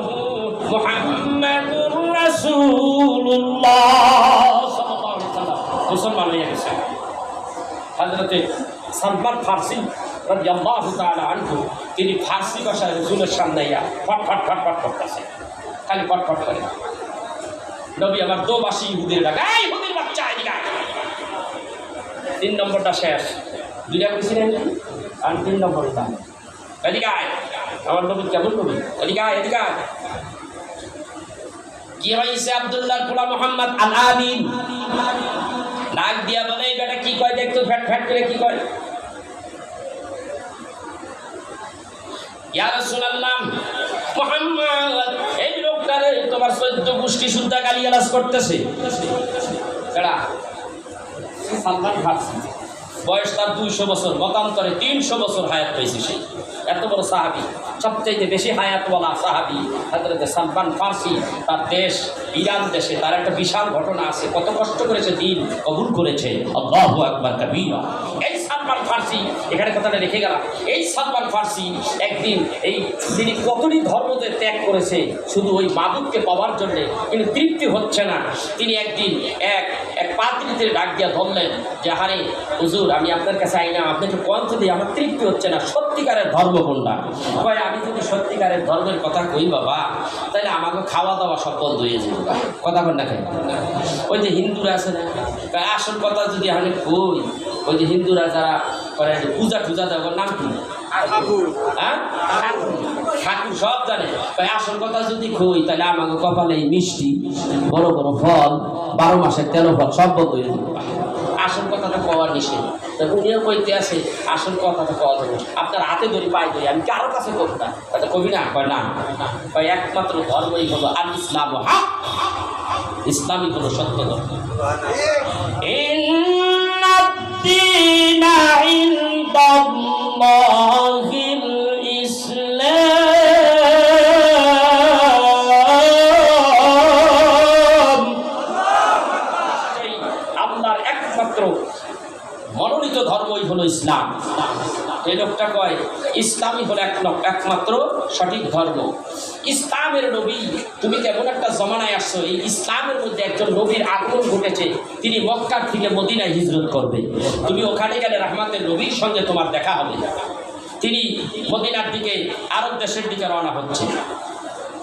মুহাম্মাদুর রাসূলুল্লাহ সাল্লাল্লাহু আলাইহি ওয়াসাল্লাম মুসলমান হয়ে গেছে। হযরতে সালমান ফারসি রাদিয়াল্লাহু তাআলা আনহু, তিনি ফারসি ভাষায় রাসূলের সামনে ইয়া ফটফট ফটফট করতেছে, খালি ফটফট করে। নবী আমার দোবাসী ইহুদির ডাক, এই ইহুদির বাচ্চা এদিকে আয়। 3 নম্বরটা শেষ, দুইটা কইছি না আর 3 নম্বরটা এদিকে আয়। আমার নবী কেমন নবী, এদিকে আয়, এদিকে আয়। কি হইছে? আব্দুল্লাহর পোলা মুহাম্মদ আল আমিন ডাক দিয়া বলে, এই বেটা কি কয় দেখতো, ফ্যাট ফ্যাট করে কি কয়? ইয়া রাসূলুল্লাহ মুহাম্মদ, এই লোকটারে তোমার 14 গোষ্ঠী শুদ্ধ গালিগালাজ করতেছে। এরা সালমান ফারসি, বয়স তার 200 বছর, মতান্তরে 300 বছর হায়াত পেয়েছে সে। এত বড় সাহাবী, সবচেয়ে বেশি হায়াতওয়ালা সাহাবী হযরত সালমান ফারসি। তার দেশ ইরান দেশে তার একটা বিশাল ঘটনা আছে, কত কষ্ট করেছে, দিন কবুল করেছে। আল্লাহু আকবার কাবীরা। এই সালমান ফারসি, এখানে কথাটা রেখে গেলাম, এই সালমান ফারসি একদিন এই তিনি কতটি ধর্মতে ত্যাগ করেছে শুধু ওই মাবুদকে পাওয়ার জন্য, কিন্তু তৃপ্তি হচ্ছে না। তিনি একদিন এক পাদ্রীদের ডাক দিয়া ধরলেন যে, হারে হুজুর, আমি আপনার কাছে আই না, আপনি একটু কন্ত দিয়ে, আমার তৃপ্তি হচ্ছে না, সত্যিকারের ধর্ম কোনটা? কয়, আমি যদি সত্যিকারের ধর্মের কথা কই বাবা, তাহলে আমাকে খাওয়া দাওয়া সব বন্ধ হয়ে যাবে। কথা বল না কেন? ওই যে হিন্দুরা আছে না, আসল কথা যদি আমি কই, ওই যে হিন্দুরা যারা করে পূজা টুজা দেয়, ওর নাম কি? হ্যাঁ, ঠাকুর সব জানে। আসল কথা যদি কই, তাহলে আমাকে কপালে মিষ্টি, বড় বড় ফল, 12 মাসের 13 ফল সব বন্ধ হয়ে যাবে। আসল কথাটা পাওয়ার নিষেধ। তো উনিও কইতে আছে আসল কথাটা পাওয়া যাবে, আপনার হাতে ধরি পায়ে ধরি, আমি কারো কাছে করব না। তাহলে কবি না কয় না, কয় একমাত্র ধর্মই হলো আল ইসলাম, হক, ইসলামই হলো সত্য ধর্ম। ইন্নাদ-দীনা ইনদাল্লাহিল ইসলাম। আল্লাহর একমাত্র মনোনীত ধর্মই হলো ইসলাম। এই লোকটা কয় ইসলামই হলো একমাত্র সঠিক ধর্ম। ইসলামের নবী, তুমি কেমন একটা জমানায় আসছো, এই ইসলামের মধ্যে একজন নবীর আগমন ঘটেছে, তিনি মক্কার থেকে মদিনায় হিজরত করবে। তুমি ওখানে গেলে রহমতের নবীর সঙ্গে তোমার দেখা হবে। তিনি মদিনার দিকে, আরব দেশের দিকে রওনা হচ্ছে।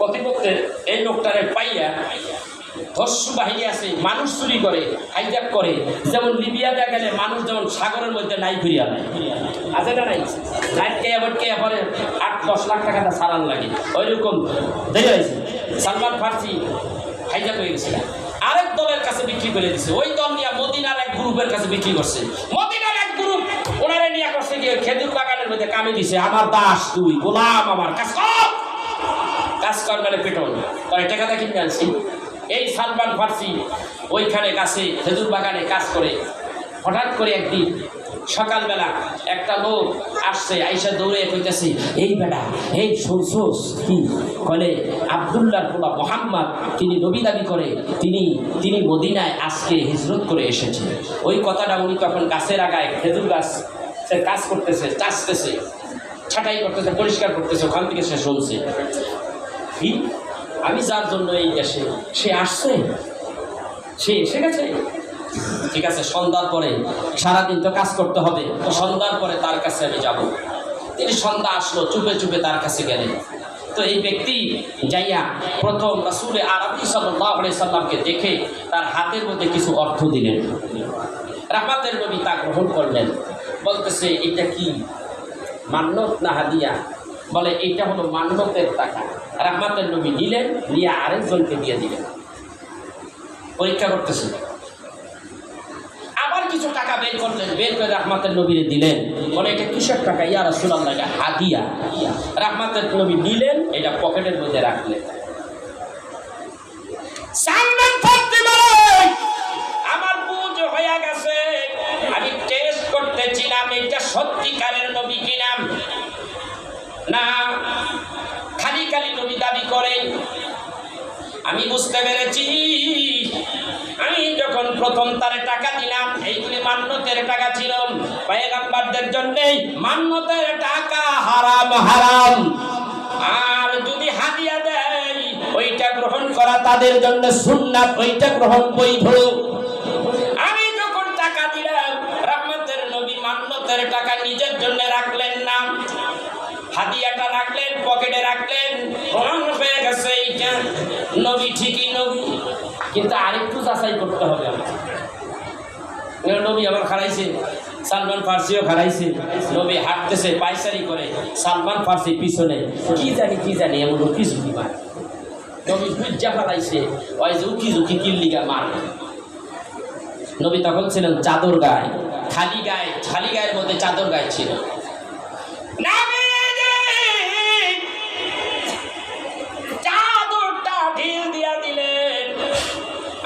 প্রতিপক্ষের এই লোকটারে পাইয়া ধর্ষু বাহিনী আছে, মানুষ চুরি করে, হাইজ্যাক করে। যেমন লিবিয়াতে গেলে মানুষ যেমন সাগরের মধ্যে নাই ফিরিয়া নেয়, আছে না নাই? নাইটকে এবারকে এবারে 8-10 লাখ টাকাটা সারান লাগে। ওই রকম দেখে হয়েছে সালমান ফার্সি হাইজ্যাক হয়ে গেছে, আরেক দলের কাছে বিক্রি করে দিছে। ওই দল নিয়ে মদিনার এক গ্রুপের কাছে বিক্রি করছে। মদিনার এক গ্রুপ ওনারে নিয়ে করছে গিয়ে খেজুর বাগানের মধ্যে কামে দিছে, আমার দাস তুই, গোলাম আমার, কাজ কর। কাজ কর মানে পেটন পরে টাকাটা কিনে আনছি। এই সালমান ফার্সি ওইখানে কাছে খেজুর বাগানে কাজ করে। হঠাৎ করে একদিন সকালবেলা একটা লোক আসছে, আইসা দৌড়ে কইতেছে, এই বেটা, এই শুনছোস কি কলে আব্দুল্লাহর পোলা মোহাম্মদ, তিনি নবী দাবি করে, তিনি মদিনায় আজকে হিজরত করে এসেছে। ওই কথাটা উনি তখন গাছের আগায় খেজুর গাছ সে কাজ করতেছে, চাষতেছে, ছাঁটাই করতেছে, পরিষ্কার করতেছে, ওখান থেকে সে শুনছে কি আমি যার জন্য এই দেশে সে আসছে, সে এসে গেছে। ঠিক আছে, সন্ধ্যার পরে, সারাদিন তো কাজ করতে হবে, তো সন্ধ্যার পরে তার কাছে আমি যাব। তিনি সন্ধ্যা আসলো, চুপে চুপে তার কাছে গেলেন। তো এই ব্যক্তি যাইয়া প্রথম রাসূলে আরবি সাল্লাল্লাহু আলাইহি সাল্লামকে দেখে তার হাতের মধ্যে কিছু অর্থ দিলেন। রাহমাতের নবী তা গ্রহণ করলেন। বলতেছে, এটা কি মান্নত না হাদিয়া? বলে এটা হলো মান্নতের টাকা। রাহমাতের নবী নিলেন, নিয়ে আরেকজনকে দিয়ে দিলেন। পরীক্ষা করতেছে, আবার কিছু টাকা বের করলেন, বের করে রাহমাতের নবীরে দিলেন। বলে এটা কিসের টাকা? ইয়া রাসূলুল্লাহ, এটা হাদিয়া। রাহমাতের নবী নিলেন, এটা পকেটের মধ্যে রাখলেন। সালমান ফার্সি বলে, আমার বুঝ হয়ে গেছে, আমি টেস্ট করতেছিলাম এটা সত্যিকারের নবী কিনা না খালি খালি নবী দাবি করেন। আমি বুঝতে পেরেছি, আমি যখন প্রথম তারে টাকা দিলাম, এইগুলি মান্নতের টাকা ছিল। পয়গম্বরদের জন্য মান্নতের টাকা হারাম হারাম, আর যদি হাদিয়া দেয় ওইটা গ্রহণ করা তাদের জন্য সুন্নাত, ওইটা গ্রহণ বৈধ। আমি যখন টাকা দিলাম, রাহমাতের নবী মান্নতের টাকা নিজের জন্য রাখলেন না, হাদিয়াটা রাখলেন, পকেটে রাখলেন। প্রমাণ হয়ে গেছে এইটা নবী, ঠিকই নবী। কিন্তু আরেকটু যাচাই করতে হবে আমার। নবী আবার খাড়াইছে, সালমান ফার্সিও খাড়াইছে। নবী হাঁটতেছে, পায়চারি করে, সালমান ফার্সি পিছনে কি জানি এমন উকি ঝুঁকি মার। নবী বুঝা ফেলাইছে, ওই যে উকি ঝুঁকি কিল্লিগা মার। নবী তখন ছিলেন চাদর গায়ে, খালি গায়ের মধ্যে চাদর গায়ে ছিল।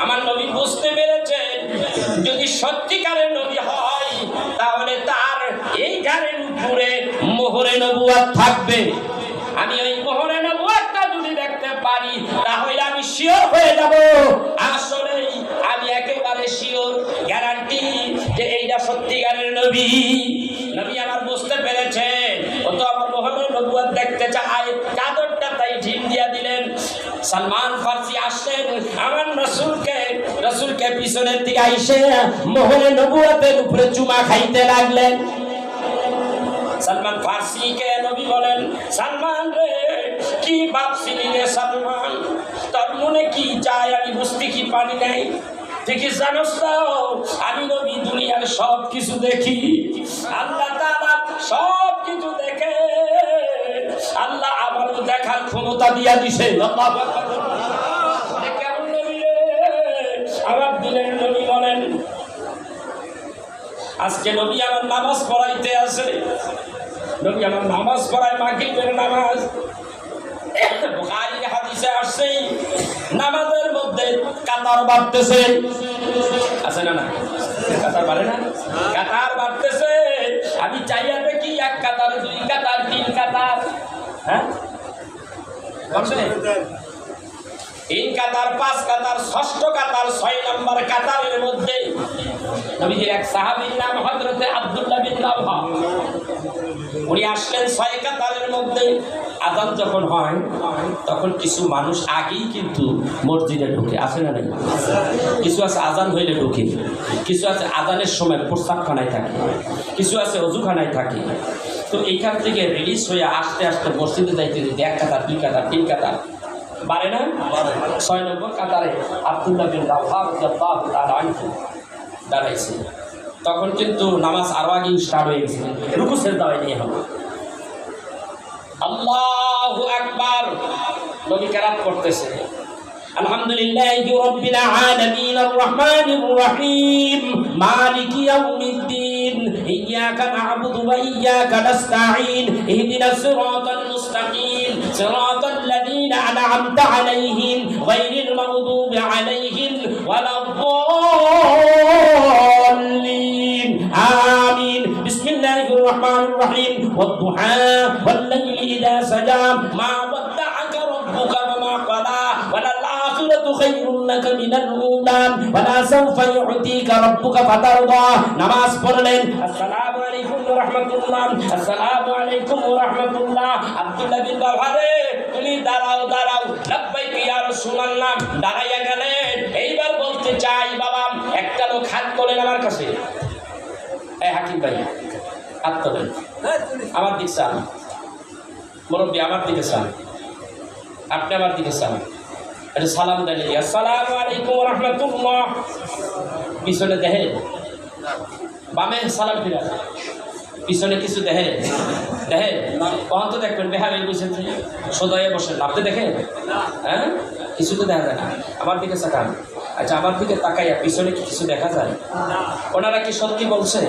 আমার নবী বুঝতে পেরেছেন, যদি সত্যিকারের নবী হয় তাহলে তার এই ঘরের উপরে মোহরে নবুয়ত থাকবে। আমি ওই মোহরে নবুয়তটা যদি দেখতে পারি তাহলে আমি শিওর হয়ে যাব, আসলেই আমি একেবারে শিওর, গ্যারান্টি যে এইটা সত্যিকারের নবী। নবী আমার বুঝতে পেরেছেন, ও তো আমার মোহরে নবুয়ত দেখতে চায়, চাদরটা তাই ঢিল দিয়া দিলেন। সালমান ফার্সি আসলেন, আমার রসুলকে পিছনের দিকে আইসে মোহরে নবুয়তের উপরে চুমা খাইতে লাগলেন। সালমান ফার্সিকে নবী বলেন, সালমান রে, কি ভাবছিলি রে সালমান? তোর মনে কি চায় আমি বুঝতে কি পারি নাই? ঠিকই জানোস না, আমি নবী দুনিয়ার সব কিছু দেখি, আল্লাহ তাআলা সব কিছু দেখে। আল্লাহ আমার দেখার ক্ষমতা দিয়া দিছে। কেমন নবী রে? আমার দিনের নবী বলেন, আজকে নবী আমার নামাজ পড়াইতে আসে, নবী আমার নামাজ পড়ায়, মাগরিবের নামাজ। বুখারীর হাদিসে আসছে, নামাজের মধ্যে কাতার বাড়তেছে, আছে না? না কাতার বাড়ে না? কাতার বাড়তেছে। আমি চাইয়া দেখি 1 কাতার, 2 কাতার, 3 কাতার, হ্যাঁ 3 কাতার, 5 কাতার, 6ষ্ঠ কাতার, 6 নম্বর কাতারের মধ্যে নবীজির এক সাহাবীর নাম হযরতে আব্দুল্লাহ বিন রাওহা। উনি আসলেন 6 কাতারের মধ্যে। আযান যখন হয় তখন কিছু মানুষ আগেই কিন্তু মসজিদে ঢোকে, আছে না নাই? কিছু আছে আযান হইলে ঢোকে, কিছু আছে আযানের সময় প্রস্রাবখানায় থাকে, কিছু আছে অজুখানায় থাকে। তো এইখান থেকে রিলিজ হয়ে আস্তে আস্তে মসজিদে যাইতে 1 কাতার, 2 কাতার, 3 কাতার বাড়ে না? 6 নম্বর কাতারে আব্দুল্লাহ বিন রাওহা রাদিয়াল্লাহু তাআলা আনহু দাঁড়াইছে। তখন কিন্তু নামাজ আরো আগে স্টার্ট হয়ে গেছে, রুকু সেজদা হয়নি হবে। আল্লাহু আকবার, নবী কেরাত করতেছে আলহামদুলিল্লাহি রাব্বিল আলামিন আর রহমানির রহিম মালিকি ইয়াউমিদ্দিন ইয়্যাকা না'বুদু ওয়া ইয়্যাকা নাস্তাঈন ইহদিনাস সিরাতাল মুস্তাকিম সিরাতাল লাযীনা আন'আমতা আলাইহিম গায়রিল মাগদুবি আলাইহিম ওয়ালাদ-দাল্লিন আমিন। বিসমিল্লাহির রহমানির রহিম ওয়াদ-দুহা ওয়াল-লাইলি ইযা সাজা মা ওয়াদ্দা'আকা রাব্বুকা ওয়া মা ক্বালা ওয়ালাল-আখিরাতু খায়রুন লাকা মিনাল উলা ওয়ালা সাওফা ইউ'তিকা রাব্বুকা ফাতারদা। নামাজ পড়লেন, আসসালামু আলাইকুম ওয়া রাহমাতুল্লাহ, আসসালামু আলাইকুম ওয়া রাহমাতুল্লাহ। আব্দুল্লাহ বিন রাওহা রে, তুমি দাঁড়াও দাঁড়াও, লাব্বাইক ইয়া রাসূলুল্লাহ। দাঁড়াইয়া গেলেন। এইবার বলতে চাই বাবা, একটা লোক হাত তোলেন আমার কাছে। এই হাকিম ভাই হাত তোলেন, আমার দিকে চান, মুরব্বী আমার দিকে চান, আপনি আমার দিকে চান। এটা সালাম দেন, আসসালামু আলাইকুম ওয়া রাহমাতুল্লাহ। পিছনে দেখেন, বামে সালাম ফিরা, পিছনে কিছু দেখেন দেখেন, কখন তো দেখবেন বেহাবে বুঝছেন, সোজায় বসেন, আপনি দেখেন? হ্যাঁ, কিছু তো দেখা যায় না। আমার দিকে তাকান। আচ্ছা, আমার দিকে তাকাইয়া পিছনে কি কিছু দেখা যায়? ওনারা কি সত্যি বলছে?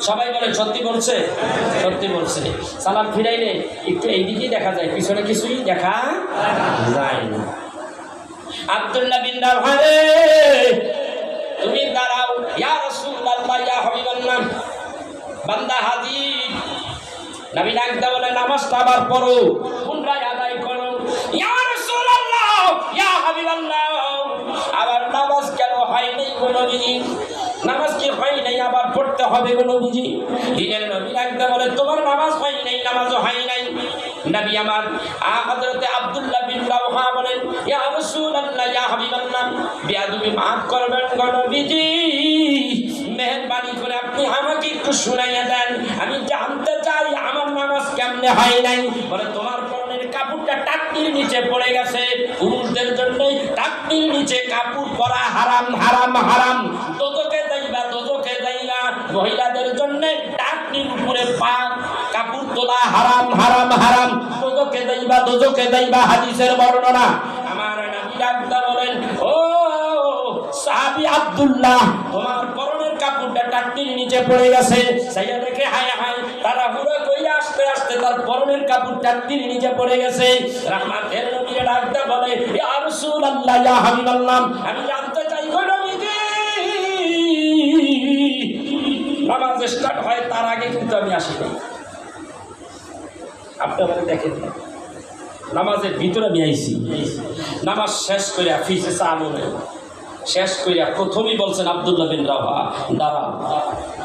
সবাই বলেন সত্যি বলছে? সত্যি বলছে। সালাম ফিরাইলে একটু এইদিকেই দেখা যায়, পিছনে কিছুই দেখা যায় না। আব্দুল্লাহ বিন রাওহা রে, তুমি দাঁড়াও। ইয়া রাসূলুল্লাহ, ইয়া হাবিবাল্লাহ, বান্দা হাজির। নবী ডাকতে বলে, নামাজটা আবার পড়ো, পুনরায় আদায় করো। ইয়া রাসূলুল্লাহ, ইয়া হাবিবাল্লাহ, আবার নামাজ কেন হয় নাই গো নবীজি? নামাজ কি হয় নাই, আবার পড়তে হবে গো নবীজি? হিজের নবী ডাকতে বলে, তোমার নামাজ হয় নাই, নামাজও হয় নাই। নবী আমার হযরতে আব্দুল্লাহ বিন রাওহা বলেন, ইয়া রাসূলুল্লাহ, ইয়া হাবিবাল্লাহ, বেয়াদবি মাফ করবেন গো নবীজি, মেহেরবানি করে আপনি আমাকে একটু শুনাইয়া দেন, আমি জানতে চাই আমার নামাজ কেমনে হয় নাই। বলে, তোমার পরনের কাপড়টা টাকনির নিচে পড়ে গেছে। পুরুষদের জন্য টাকনির নিচে কাপড় পরা হারাম, হারাম, হারাম। দোজখে যাইবা, দোজখে যাইবা। মহিলাদের জন্য টাকনির উপরে পা কাপড় তোলা হারাম, হারাম, হারাম। দোজখে যাইবা, দোজখে যাইবা, হাদিসের বর্ণনা। আমার নবী ডাকতে বলেন, ও সাহাবী আব্দুল্লাহ, তোমার পরনের কাপড়টা টাকনির নিচে পড়ে গেছে। সাইয়া দেখে হায় হায়, তারা হুড়ো কইরা আস্তে আস্তে তার পরনের কাপড় টাকনির নিচে পড়ে গেছে। রাহমাতের নবী ডাকতে বলে, ইয়া রাসূলুল্লাহ, ইয়া হাবিবাল্লাহ, আমি জানতে চাই গো নবীজি, নামাজ স্টার্ট হয় তার আগে কিন্তু আমি আসি নাই। আপনারা দেখেন, নামাজের ভিতরে আমি আইছি। নামাজ শেষ করে ফিসে চালু শেষ করিয়া প্রথমেই বলছেন আব্দুল্লাহ বিন রাওহা, দাঁড়াও,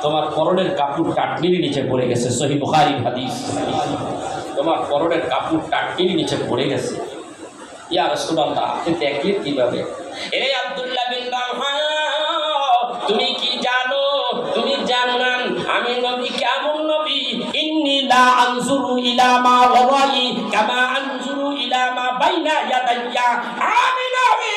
তোমার পরনের কাপড় টাকনির নিচে পড়ে গেছে। সহিহ বুখারীর হাদিস। তোমার পরনের কাপড় টাকনির নিচে পড়ে গেছে। ইয়া রাসূলুল্লাহ, আপনি দেখলেন কিভাবে? এই আব্দুল্লাহ বিন রাওহা, তুমি কি জানো? তুমি জানো না আমি নবী কেমন নবী? ইন্নী লা আনজুরু ইলা মা ওয়ারাই কামা আনজুরু ইলা মা বাইনা ইয়াদাইয়া। আমি নবী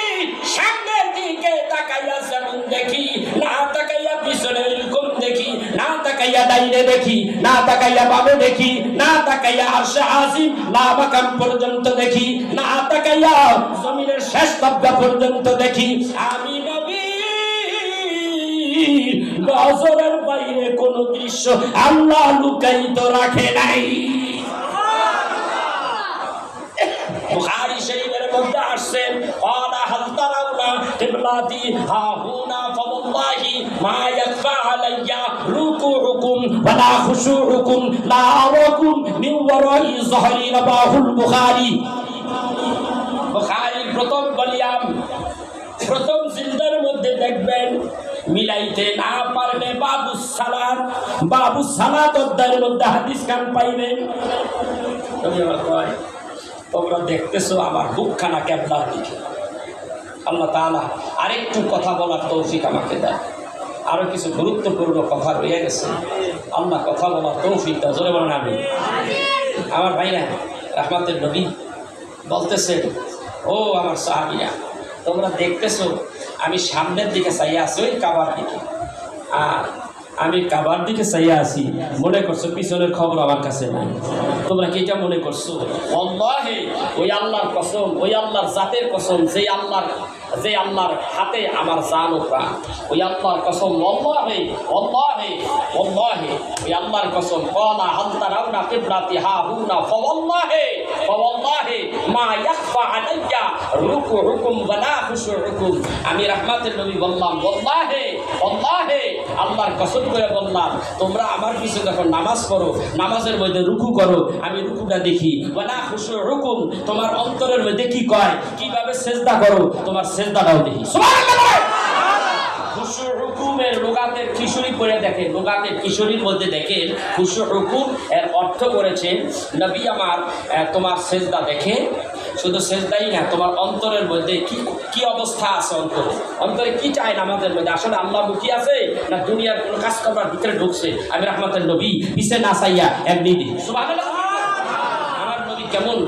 সামনের দিকে তাকাইয়া যেমন দেখি, না তাকাইয়া পিছনে এরকম দেখি, না তাকাইয়া ডাইনে দেখি, না তাকাইয়া বামে দেখি, না তাকাইয়া আরশে আজিম না মাকাম পর্যন্ত দেখি, না তাকাইয়া জমিনের শেষ তবকা পর্যন্ত দেখি। আমি নবী নজরের বাইরে কোন দৃশ্য আল্লাহ লুকায়িত রাখে নাই। বুখারী শরীফের মধ্যে আসছে, ক্বালা হাল তারাউনা কিবলাতি হাহুনা ফাওয়াল্লাহি মা ইয়াখফা আলাইয়া রুকুউকুম ওয়ালা খুশুউকুম লা আরাকুম মিন ওয়ারাই যহরি। রাবাহুল বুখারী। বুখারীর প্রথম ভলিউম, প্রথম জিলদের মধ্যে দেখবেন, মিলাইতে না পারলে বাবু সালাত অধ্যায়ের মধ্যে হাদিস কান পাইবেন। তোমরা দেখতেছো আমার বুকখানা কেবলার দিকে। আল্লাহ তাআলা আরেকটু কথা বলার তৌফিক আমাকে দেয়। আরো কিছু গুরুত্বপূর্ণ কথা রয়ে গেছে, আল্লাহ কথা বলার তৌফিক দাও। জোরে বলেন আমিন। আমার ভাইরা, রাহমাতের নবী বলতেছেন, ও আমার সাহাবীরা, তোমরা দেখতেছো আমি সামনের দিকে চাইয়া আছি, ওই কাবার দিকে, আর আমি কাবার দিকে চাইয়া আছি, মনে করছো পিছনের খবর আমার কাছে নাই। তোমরা কি এটা মনে করছো? আল্লাহে, ওই আল্লাহর কসম, ওই আল্লাহর জাতের কসম, যে আল্লাহর হাতে আমার জান ও প্রাণ, ওই আল্লাহর কসম, আল্লাহে আল্লাহে আল্লাহে, ওই আল্লাহর কসম, ক্বালা হাল তারাউনা কিবলাতি হাহুনা ফাওয়াল্লাহি ফাওয়াল্লাহি মা ইয়াখফা আলাইয়া রুকুউকুম ওয়া লা খুশুউকুম। আমি রাহমাতের নবী বললাম, আল্লাহে আল্লাহে, আল্লাহর কসম করে বললাম, তোমরা আমার পিছনে যখন নামাজ পড়ো, নামাজের মধ্যে রুকু করো, আমি রুকুটা দেখি, ওয়া লা খুশুউকুম, তোমার অন্তরের মধ্যে কি কয়, কিভাবে সিজদা করো, তোমার সিজদাটাও দেখি। সুবহানাল্লাহ। খুশু হুকুমের লোগাতের কিশোরী করে দেখেন, লোগাতের কিশোরীর মধ্যে দেখেন খুশু হুকুম এর অর্থ করেছেন নবী আমার তোমার সিজদা দেখে, শুধু সিজদাই না, তোমার অন্তরের মধ্যে কি অবস্থা আছে, অন্তরে কি চায় নামাজের মধ্যে, আসলে আল্লাহ মুখী আছে না দুনিয়ার কোনো কাজ করার ভিতরে ঢুকছে। আমি রাহমাতের নবী পিছে না চাইয়া এমনি দিই। সুবহানাল্লাহ। আমার নবী কেমন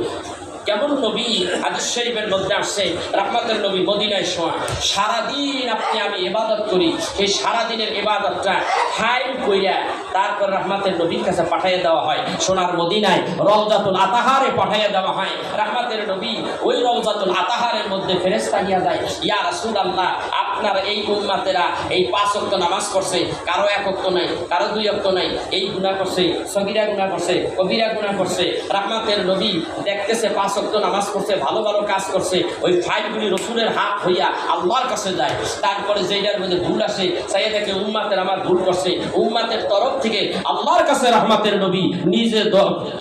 কেমন নবী, হাদিস শরীফের মধ্যে আসছে রাহমাতের নবী মদিনায় শোয়া, সারাদিন আমি ইবাদত করি, এই সারাদিনের ইবাদতটা ফাইল কইরা তারপর রাহমাতের নবীর কাছে পাঠিয়ে দেওয়া হয়, সোনার মদিনায় রওজাতুল আতাহারে পাঠিয়ে দেওয়া হয়। রাহমাতের নবী ওই রওজাতুল আতাহারের মধ্যে ফেরেশতা নিয়ে যায়, ইয়া রাসূলুল্লাহ, আপনার এই উম্মতেরা এই 5 ওয়াক্ত নামাজ করছে, কারো 1 ওয়াক্ত নাই, কারো 2 ওয়াক্ত নাই, এই গুনাহ করছে, সগীরা গুনাহ করছে, কবিরা গুনাহ করছে। রাহমাতের নবী দেখতেছে 5 ওয়াক্ত নামাজ করছে, ভালো ভালো কাজ করছে, ওই ফাইলগুলি রসুলের হাত হইয়া আল্লাহর কাছে যায়। তারপরে যেটার মধ্যে ভুল আসে, চাই দেখে উম্মতের আমার ভুল করছে, উম্মতের তরফ থেকে আল্লাহর কাছে রাহমাতের নবী নিজে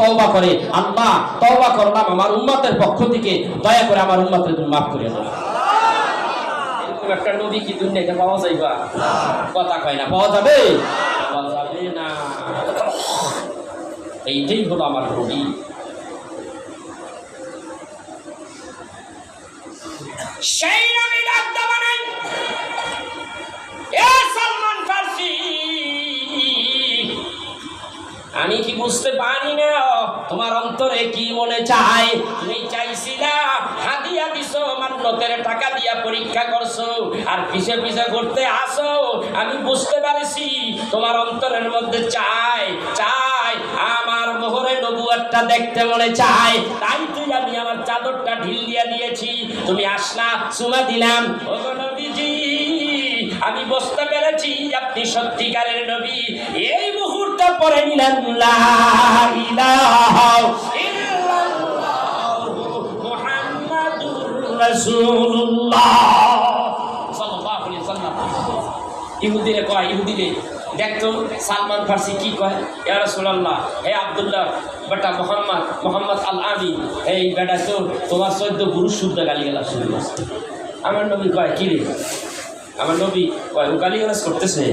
তওবা করে, আল্লাহ তওবা করলাম আমার উম্মতের পক্ষ থেকে, দয়া করে আমার উম্মতের তুমি মাফ করে দাও। এরকম একটা নবী কি দুনিয়াতে পাওয়া যাইবা? কথা কয় না, পাওয়া যাবে? পাওয়া যাবে না। এইটাই হলো আমার নবী। সেই নবী ডাকতে বানাই, এ সালমান ফারসি, আমি কি বুঝতে পারি না তোমার অন্তরে কি মনে চায়? তুমি চাইছিলা হাদিয়া দিছো, মান্নতের টাকা দিয়া পরীক্ষা করছো, আর পিছে পিছে করতে আসো। আমি বুঝতে পারছি তোমার অন্তরের মধ্যে চায় আমার মোহরে নবুয়তটা দেখতে মনে চায়, তাই তুই আমি আমার চাদরটা ঢিল দিয়া দিয়েছি, তুমি আসলা, চুমা দিলাম। ও নবীজি, আমি বুঝতে পেরেছি আপনি সত্যিকারের নবী। এই মুহূর্তে পরে নিলেন লা ইলাহা ইল্লাল্লাহু মুহাম্মাদুর রাসূলুল্লাহ সাল্লাল্লাহু আলাইহি ওয়াসাল্লাম। ইহুদিরে কয়, ইহুদিরে দেখতো সালমান ফারসি কি কয়, ইয়া রাসূলুল্লাহ, হে আব্দুল্লাহ বেটা মোহাম্মদ আল আমিন, এই বেটা তো তোমার 14 পুরুষ শুদ্ধ গালিগালাজ শুরু করছে। আমার নবী কয়, কি রে? আমার নবী কয়, ও গালিগালাজ করতেছে?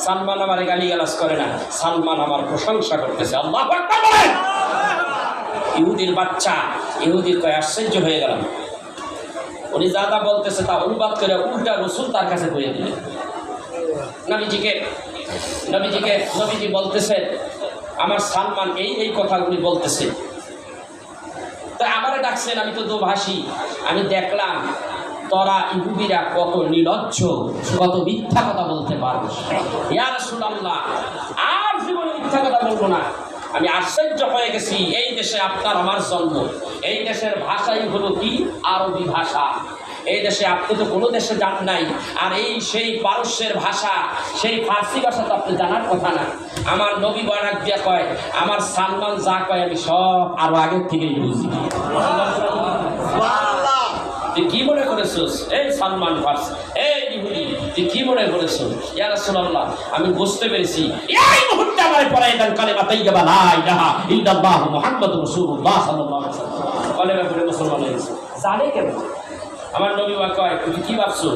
সালমান আমার গালিগালাজ করে না, সালমান আমার প্রশংসা করতেছে। আল্লাহু আকবার বলেন। ইহুদির বাচ্চা, ইহুদির কয়, আশ্চর্য হয়ে গেলাম, উনি যা যা বলতেছে তা অনুবাদ করে উল্টা রসুল তার কাছে কইয়ে দিলেন। নবীজি বলতেছে, আমার সালমান এই কথাগুলি বলতেছে, তা আমারে ডাকছেন, আমি তো দোভাষী, আমি দেখলাম তোরা ইহুদিরা কত নির্লজ্জ, কত মিথ্যা কথা বলতে পারো। ইয়া রাসূলুল্লাহ, আর জীবনে মিথ্যা কথা বলবো না। আমি আশ্চর্য হয়ে গেছি, এই দেশে আপনার আমার জন্ম, এই দেশের ভাষাই হলো কি আরবি ভাষা। এই দেশে আপনি তো কোনো দেশে যান নাই, আর সেই পারস্যের ভাষা, সেই ফার্সি ভাষা তো আপনি জানার কথা না। আমার নবী বয়ান দিয়া কয়, আমার সালমান যা কয় আমি সব আরো আগের থেকেই বুঝি। তুই কি মনে করেছিস এই সালমান ফারসি, এই ইহুদি, তুই কি মনে করেছিস? ইয়া রাসূলুল্লাহ, আমি বুঝতে পেরেছি এই মুহূর্তে আমার পড়াই দেন কালেমা তাইয়্যিবা লা ইলাহা ইল্লাল্লাহ মুহাম্মাদুর রাসূলুল্লাহ সাল্লাল্লাহু আলাইহি ওয়াসাল্লাম। কালেমা পড়ে মুসলমান হয়েছে। জানে কেন? আমার নবী কয়, তুমি কি ভাবছো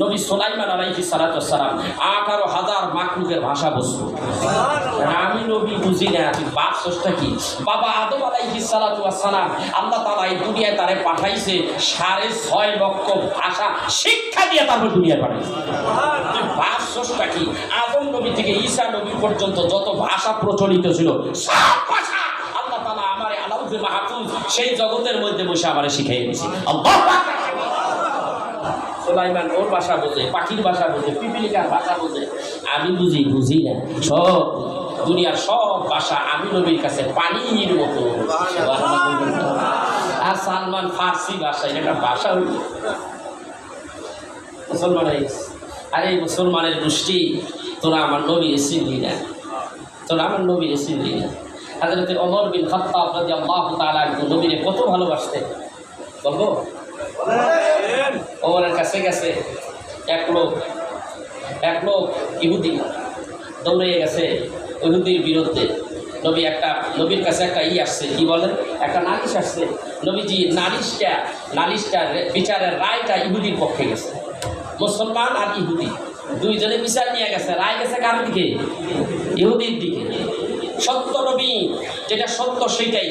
নবী সুলাইমান আলাইহিস সালাতু ওয়াস সালাম 18,000 মাখলুকের ভাষা বুঝতো? আমি নবী বুঝি না, তুই ভাবছোসটা কি? বাবা আদম আলাইহিস সালাতু ওয়াস সালাম আল্লাহ তাআলা এই দুনিয়ায় তারে পাঠাইছে 6.5 লক্ষ ভাষা শিক্ষা দিয়ে, তারপর দুনিয়ায় পাঠাইছে। তুই ভাবছোসটা কি? আদম নবী থেকে ঈসা নবী পর্যন্ত যত ভাষা প্রচলিত ছিল সব ভাষা আল্লাহ তাআলা আমারে আলাউল মাহফুজ সেই জগতের মধ্যে বসে আমারে শিখাইয়ে দিয়েছে। আল্লাহু আকবার। সুলাইমান ওর ভাষা বোঝে, পাখির ভাষা বোঝে, পিপিলিকার ভাষা বোঝে, আমি বুঝি না। সব দুনিয়ার সব ভাষা আমি নবীর কাছে পানির মতো। আর সালমান ফার্সি ভাষা, এটা একটা ভাষা হইল মুসলমান হয়ে গেছে। আরে মুসলমানের গোষ্ঠী, তোরা আমার নবীর চিনলি না, তোরা আমার নবীর চিনলি না। হযরত ওমর বিন খাত্তাব রাদিয়াল্লাহু তাআলা নবীরে কত ভালোবাসতেন বলবো। ওমরের কাছে গেছে এক লোক ইহুদি দৌড়ে গেছে ইহুদির বিরুদ্ধে। নবীর কাছে একটা আসছে, কি বলেন, একটা নালিশ আসছে। নবীজি নালিশটা বিচারের রায়টা ইহুদির পক্ষে গেছে। মুসলমান আর ইহুদি দুইজনে বিচার নিয়ে গেছে, রায় গেছে কার দিকে? ইহুদির দিকে। সত্য নবী যেটা সত্য সেটাই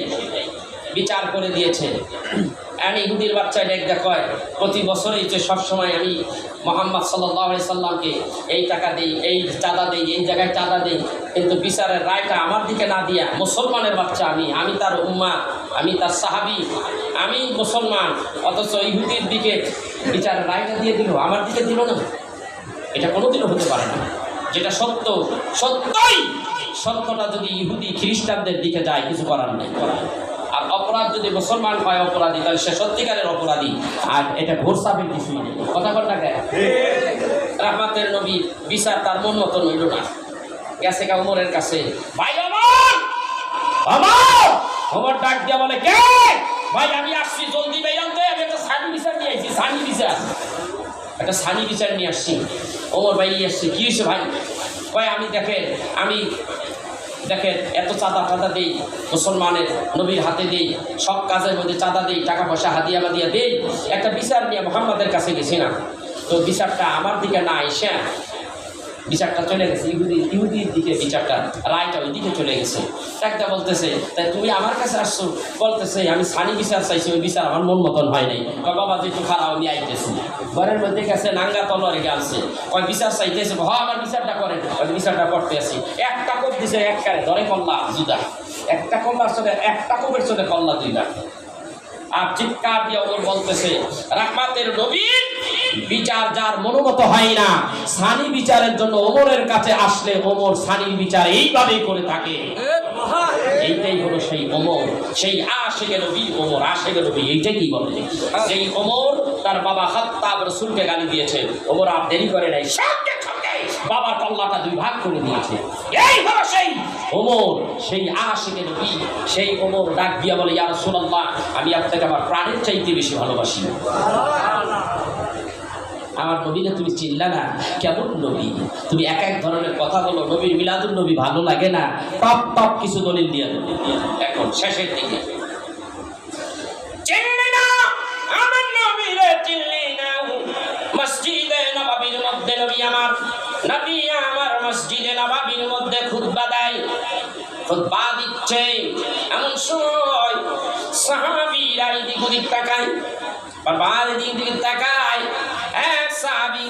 বিচার করে দিয়েছে। আমি ইহুদির বাচ্চা দেখায় প্রতি বছরই যে সবসময় আমি মুহাম্মদ সাল্লাল্লাহু আলাইহি সাল্লামকে এই টাকা দিই, এই চাঁদা দিই, এই জায়গায় চাঁদা দিই, কিন্তু বিচারের রায়টা আমার দিকে না দিয়া মুসলমানের বাচ্চা আমি তার উম্মাহ, আমি তার সাহাবী, আমি মুসলমান, অথচ ইহুদির দিকে বিচারের রায়টা দিয়ে দিল, আমার দিকে দিল না। এটা কোনোদিনও হতে পারে না। যেটা সত্য সত্যই, সত্যটা যদি ইহুদি খ্রিস্টানদের দিকে যায় কিছু করার নেই। আর অপরাধ যদি মুসলমান হয় অপরাধী, তাহলে সে সত্যিকারের অপরাধী। আর এটা ঘোরসাবের কিছুই নেই। কথা বল না কেন? রাহমাতের নবী বিচার তার মন মতন হইল না, গেছে ওমরের কাছে। ভাই ওমর ডাক দিয়া বলে, কে ভাই? আমি আসছি, জলদি ভাই আনতে, আমি একটা সানি বিচার নিয়ে আসছি, একটা সানি বিচার নিয়ে আসছি। ওমর ভাই আসছে, কি হয়েছে ভাই? ভাই আমি দেখেন এত চাঁদা দেই, মুসলমানের নবীর হাতে দেই, সব কাজের মধ্যে চাঁদা দেই, টাকা পয়সা হাদিয়া দেই। একটা বিচার নিয়ে মুহাম্মাদের কাছে গেছি না, তো বিচারটা আমার দিকে না এসে বিচারটা চলে গেছে ইহুদির দিকে, বিচারটা রায়টা ওই দিকে চলে গেছে। একটা বলতেছে, তাই তুমি আমার কাছে আসছো? বলতেছে আমি সানি বিচার চাইছি, ওই বিচার আমার মন মতন হয় নাই। বাবা যেহেতু খারাপ আমি আইতেছি, ঘরের মধ্যে গেছে নাঙ্গা তলোয়ারে গেছে, ওই বিচার চাইতেছে, আমার বিচারটা করেন। ওই বিচারটা করতে আসি, একটা কোপ দিছে, একবারে ধরে কল্লা জুদা, একটা কল্লার চলে, একটা কোপের চলে কল্লা দুইটা। আর চিৎকার দিয়ে ওমর বলতেছে, রাহমাতের নবীর বিচার যার মনোমত হয় না, সানি বিচারের জন্য ওমরের কাছে আসলে ওমর সানির বিচার এইভাবেই করে থাকে। এইটাই হলো সেই ওমর, সেই আশিকে নবী ওমর, আশিকে নবী। এইটাই কি বলে, সেই ওমর তার বাবা খাত্তাব রাসূলকে গালি দিয়েছে, ওমর আর দেরি করে নাই, সঙ্গে সঙ্গে বাবার কল্লাটা দুই ভাগ করে দিয়েছে। এই হলো সেই ওমর, সেই আশিকে নবী। সেই ওমর ডাক দিয়া বলে, ইয়া রাসূলুল্লাহ, আমি আপনাকে আমার প্রাণের চাইতে বেশি ভালোবাসি। আমার নবীকে তুমি চিনলা না? কেমন নবী? তুমি এক ধরনের কথা বলো, নবীর মিলাদুন নবী ভালো লাগে না? টপ কিছু দলিল দিয়ে দেবো এখন শেষের দিকে। চিনলি না আমার নবীরে, চিনলি না? মসজিদে নববীর মধ্যে নবী আমার মসজিদে নববীর মধ্যে খুতবা দেয়, খুতবা দিচ্ছে। এমন সময় সাহাবীরা এদিক ওদিক তাকায়, বারবার এদিক ওদিক তাকায়। এক সাহাবী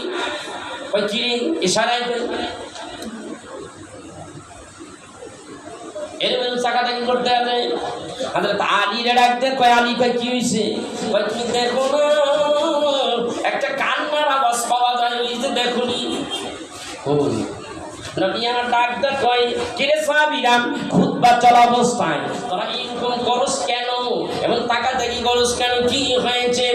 ওই কি ইশারায় করে এর মধ্যে তাকাতাকি করতে আছে। হযরত আলীরে ডাক দেয়, কয় আলী, কয় কি হইছে? কয় তুমি দেখো না, একটা কান্নার আওয়াজ পাওয়া যায়, ওই যে দেখুনি। নবী আমার ডাক দেয়, কয় কিরে সাহাবীরা, খুতবা চলা অবস্থায় তোরা এরকম করস কেন এবং তাকাতাকি করস কেন? কি হয়েছে?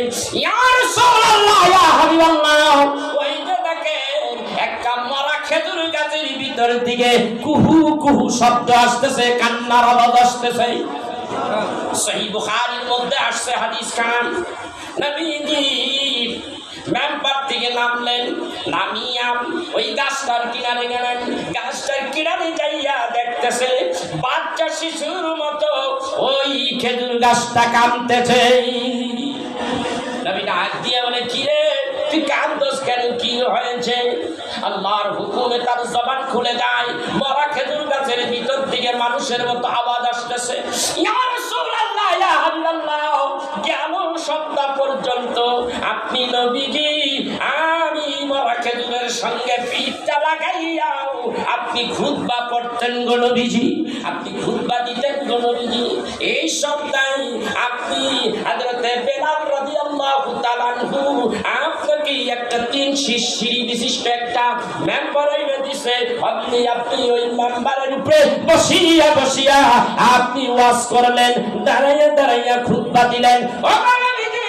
ইয়া রাসূলুল্লাহ, ইয়া হাবিবাল্লাহ, ওই যে দেখেন একটা মরা খেজুর গাছের ভিতর থেকে কুহু কুহু শব্দ আসতেছে, কান্নার আওয়াজ আসতেছে। সহিহ বুখারীর মধ্যে আসছে হাদিস খান, নবীজি মেম্বার থেকে নামলেন, নামিয়া ওই গাছটার কিনারে গেলেন। গাছটার কিনারে যাইয়া দেখতেছে বাচ্চা শিশুর মতো ওই খেজুর গাছটা কাঁদতেছে। নবী ডাক দিয়ে বলে, কি রে তুই কাঁদছিস কেন? কি হয়েছে? আল্লাহর হুকুমে তার জবান খুলে যায়, মরা খেজুর গাছের ভিতর থেকে মানুষের মতো আওয়াজ আসতেছে, ইয়া রাসূলুল্লাহ, ইয়া হাবিবাল্লাহ, কেন সপ্তাহ পর্যন্ত আপনি নবীজি আমি মরা খেজুরের সঙ্গে পিঠটা লাগাইয়াও আপনি খুতবা পড়তেন গো নবীজি, আপনি খুতবা দিতেন গো নবীজি এই সপ্তাহে আপনি হযরতে বেলাল রাদিয়াল্লাহু তাআলা আনহু আপনাকে একটা 3 সিঁড়ি বিশিষ্ট একটা মেম্বারে দিয়েছে আপনি ওই মেম্বারের উপরে বসিয়া আপনি ওয়াজ করলেন দাঁড়াইয়া খুতবা দিলেন ও নবীজি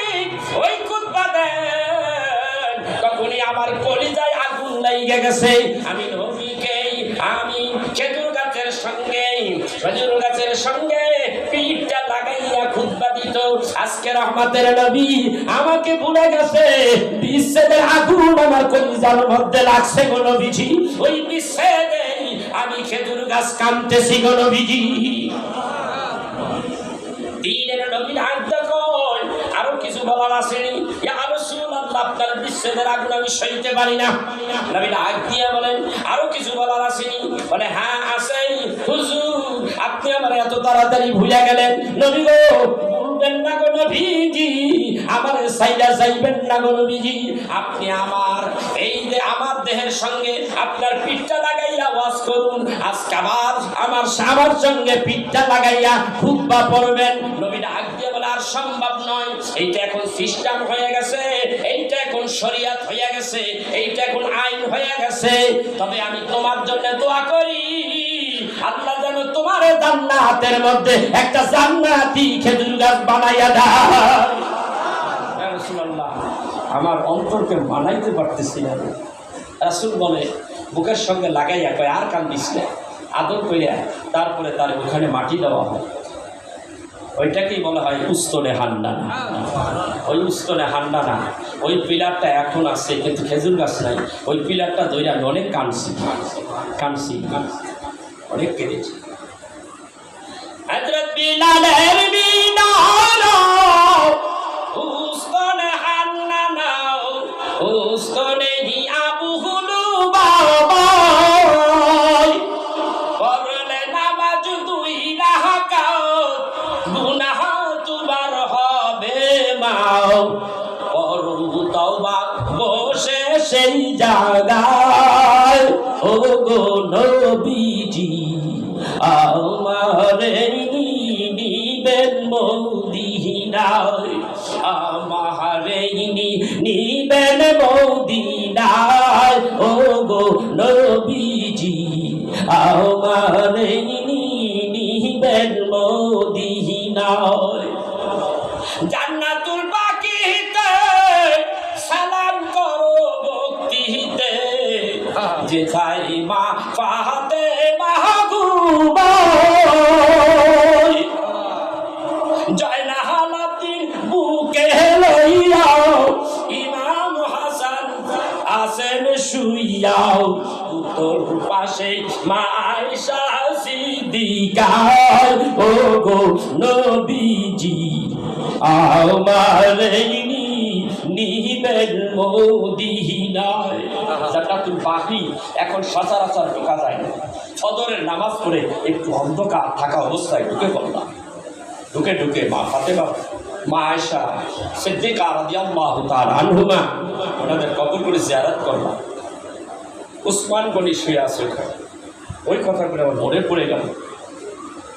ওই খুতবা দেন তখনই আমার কলিজায় আগুন লেগে গেছে আমি নবীকে আমি খেজুর গাছের সঙ্গে পিঠটা লাগাইয়া খুতবা দিত আজকে রহমতের নবী আমাকে ভুলে গেছে বিচ্ছেদের আগুন আমার কলিজার মধ্যে লাগছে গো নবীজি ওই বিচ্ছেদে আমি খেজুর গাছ কামতেছি গো নবীজি দিনের নবীর আজ্ঞা কই আরো কিছু বলার আসেনি ইয়া রাসূলুল্লাহ আপনার বিচ্ছেদের আগুন আমি সইতে পারি না নবী আজ্ঞা বলেন আরো কিছু বলার আসেনি বলে হ্যাঁ আছে হুজুর আপনি আমার এত তাড়াতাড়ি ভুলে গেলেন নবী গো বলবেন না গো নবীজি আমার সাইডা যাইবেন না গো নবীজি আপনি আমার এই যে আমার দেহের সঙ্গে আপনার পিঠটা লাগাইয়া ওয়াজ করুন আজকে আমার সঙ্গে পিঠটা লাগাইয়া খুতবা পড়বেন নবী আজ্ঞা বলে আর সম্ভব নয় এইটা এখন সিস্টেম হয়ে গেছে এইটা এখন শরীয়ত হয়ে গেছে এইটা এখন আইন হয়ে গেছে তবে আমি তোমার জন্য দোয়া করি আল্লাহ যেন তোমার জান্নাতের মধ্যে একটা জান্নাতি খেজুর গাছ বানাইয়া দেয় ইয়া রাসূলুল্লাহ আমার অন্তরকে মানাইতে পারতেছি না রাসূল বলে বুকের সঙ্গে লাগাইয়া কয় আর কান্দিস না আদর কইরা তারপরে তার ওখানে মাটি দেওয়া হয় ওইটাকেই বলা হয় উস্তনে হান্ডানা ওই উস্তনে হান্ডানা ওই পিলারটা এখন আছে কিন্তু খেজুর গাছ নাই ওই পিলারটা ধইরা অনেক কানছি অনেক কেঁদেছি হযরত বিলালের মিনার উস্তনে হান্ডানা উস্তনে হি আবু হুলুবা পড়লে নামাজ দুই রাকাত গুনাহ তোমার হবে মাও করু তওবা বসে সেই জায়গায় ও গো নবীজি আমারে নিবেন মদিনায় আমারে নিবেন মদিনায় ও গো নবীজি আমারে নিবেন মদিনায় জান্নাতুল বাকিতে সালাম করো ভক্তিতে যেথায় মা ফাতে মাহবুবা জয়নালাদিন বুকে লইয়া ইমাম হাসান আসেন শুইয়াও উত্তর পাশে মা আয়েশা সিদ্দিকা ও গো নবীজি আমারে নিবেন মদিনায় জান্নাতুল বাকি এখন সচরাচর ঢোকা যায় না ফজরের নামাজ পড়ে একটু অন্ধকার থাকা অবস্থায় ঢুকে পড়লাম ঢুকে মা ফাতেমা মা আয়েশা সিদ্দিকা রাদিয়াল্লাহু তাআলা আনহুমা ওনাদের কবর করে জিয়ারত করলাম উসমান গনি শুয়ে আছে ওই কথাগুলো আমার মনে পড়ে গেল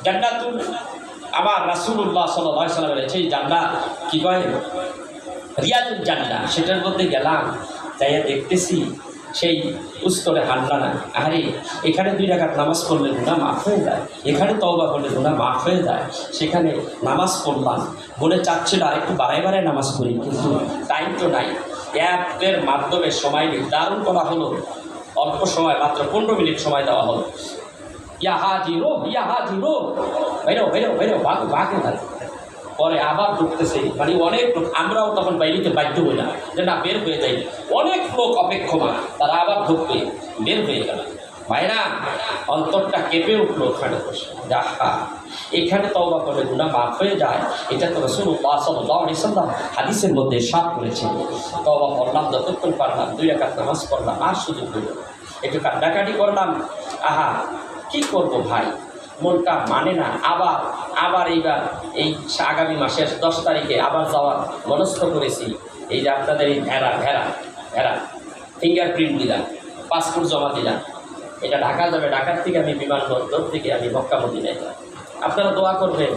জান্নাতুল আমার রাসূলুল্লাহ সাল্লাল্লাহু আলাইহি ওয়াসাল্লামের সেই জান্নাত কি কয় রিয়াদুল জান্নাহ সেটার মধ্যে গেলাম যাইয়া দেখতেছি সেই উস্তরে হান্ডানা আরে এখানে 2 রাকাত নামাজ পড়লে গুনাহ মাফ হয়ে যায় এখানে তওবা করলে গুনাহ মাফ হয়ে যায় সেখানে নামাজ পড়লাম বলে চাচ্ছিল আর একটু বাড়ায় নামাজ পড়ি কিন্তু টাইম তো নাই অ্যাপের মাধ্যমে সময় নির্ধারণ করা হলো অল্প সময় মাত্র 15 মিনিট সময় দেওয়া হলো ইয়া হাজিরো বাইরো ভাগো পরে আবার ঢুকতেছে মানে অনেক লোক আমরাও তখন বাইরেতে বাধ্য হই না যে না বের হয়ে যাই অনেক লোক অপেক্ষমান তারা আবার ঢুকবে বের হয়ে গেল ভাইরা অন্তরটা কেঁপে উঠলো ওখানে বসে দেখা এখানে তওবা করলে গুনাহ মাফ হয়ে যায় এটা তো রাসূলুল্লাহ সাল্লাল্লাহু আলাইহি ওয়াসাল্লাম হাদিসের মধ্যে ইরশাদ করেছেন তওবা করলাম যতক্ষণ পারলাম 2 রাকাত নামাজ পড়লাম আর সুযোগ হইল একটু কান্নাকাটি করলাম আহা কি করব ভাই মনটা মানে না আবার এইবার এই আগামী মাসের 10 তারিখে আবার যাওয়ার মনস্থ করেছি এই যে আপনাদের এই ভেড়া ফিঙ্গারপ্রিন্ট দিলাম পাসপোর্ট জমা দিলাম এটা ঢাকা যাবে ঢাকার থেকে আমি বিমানবন্দর থেকে আমি মক্কা মদিনায় যাব আপনারা দোয়া করবেন।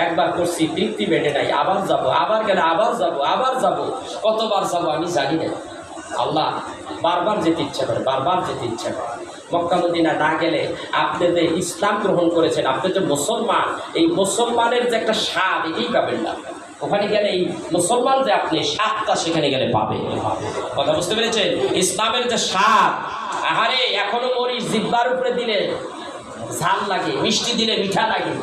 একবার করছি, তৃপ্তি বেড়ে নাই, আবার যাব, আবার গেলে আবার যাব, আবার যাব, কতবার যাব আমি জানি না। আল্লাহ বারবার যেতে ইচ্ছা করে, বারবার যেতে ইচ্ছা করে। মক্কা মদিনা না গেলে আপনি যে ইসলাম গ্রহণ করেছেন, আপনি যে মুসলমান, এই মুসলমানের যে একটা স্বাদ এটাই পাবেন না। ওখানে গেলে এই মুসলমান যে আপনি স্বাদটা সেখানে গেলে পাবে। কথা বুঝতে পেরেছেন? ইসলামের যে স্বাদ, আহারে এখনো মরিচ জিহ্বার উপরে দিলে ঝাল লাগে, মিষ্টি দিলে মিঠা লাগে।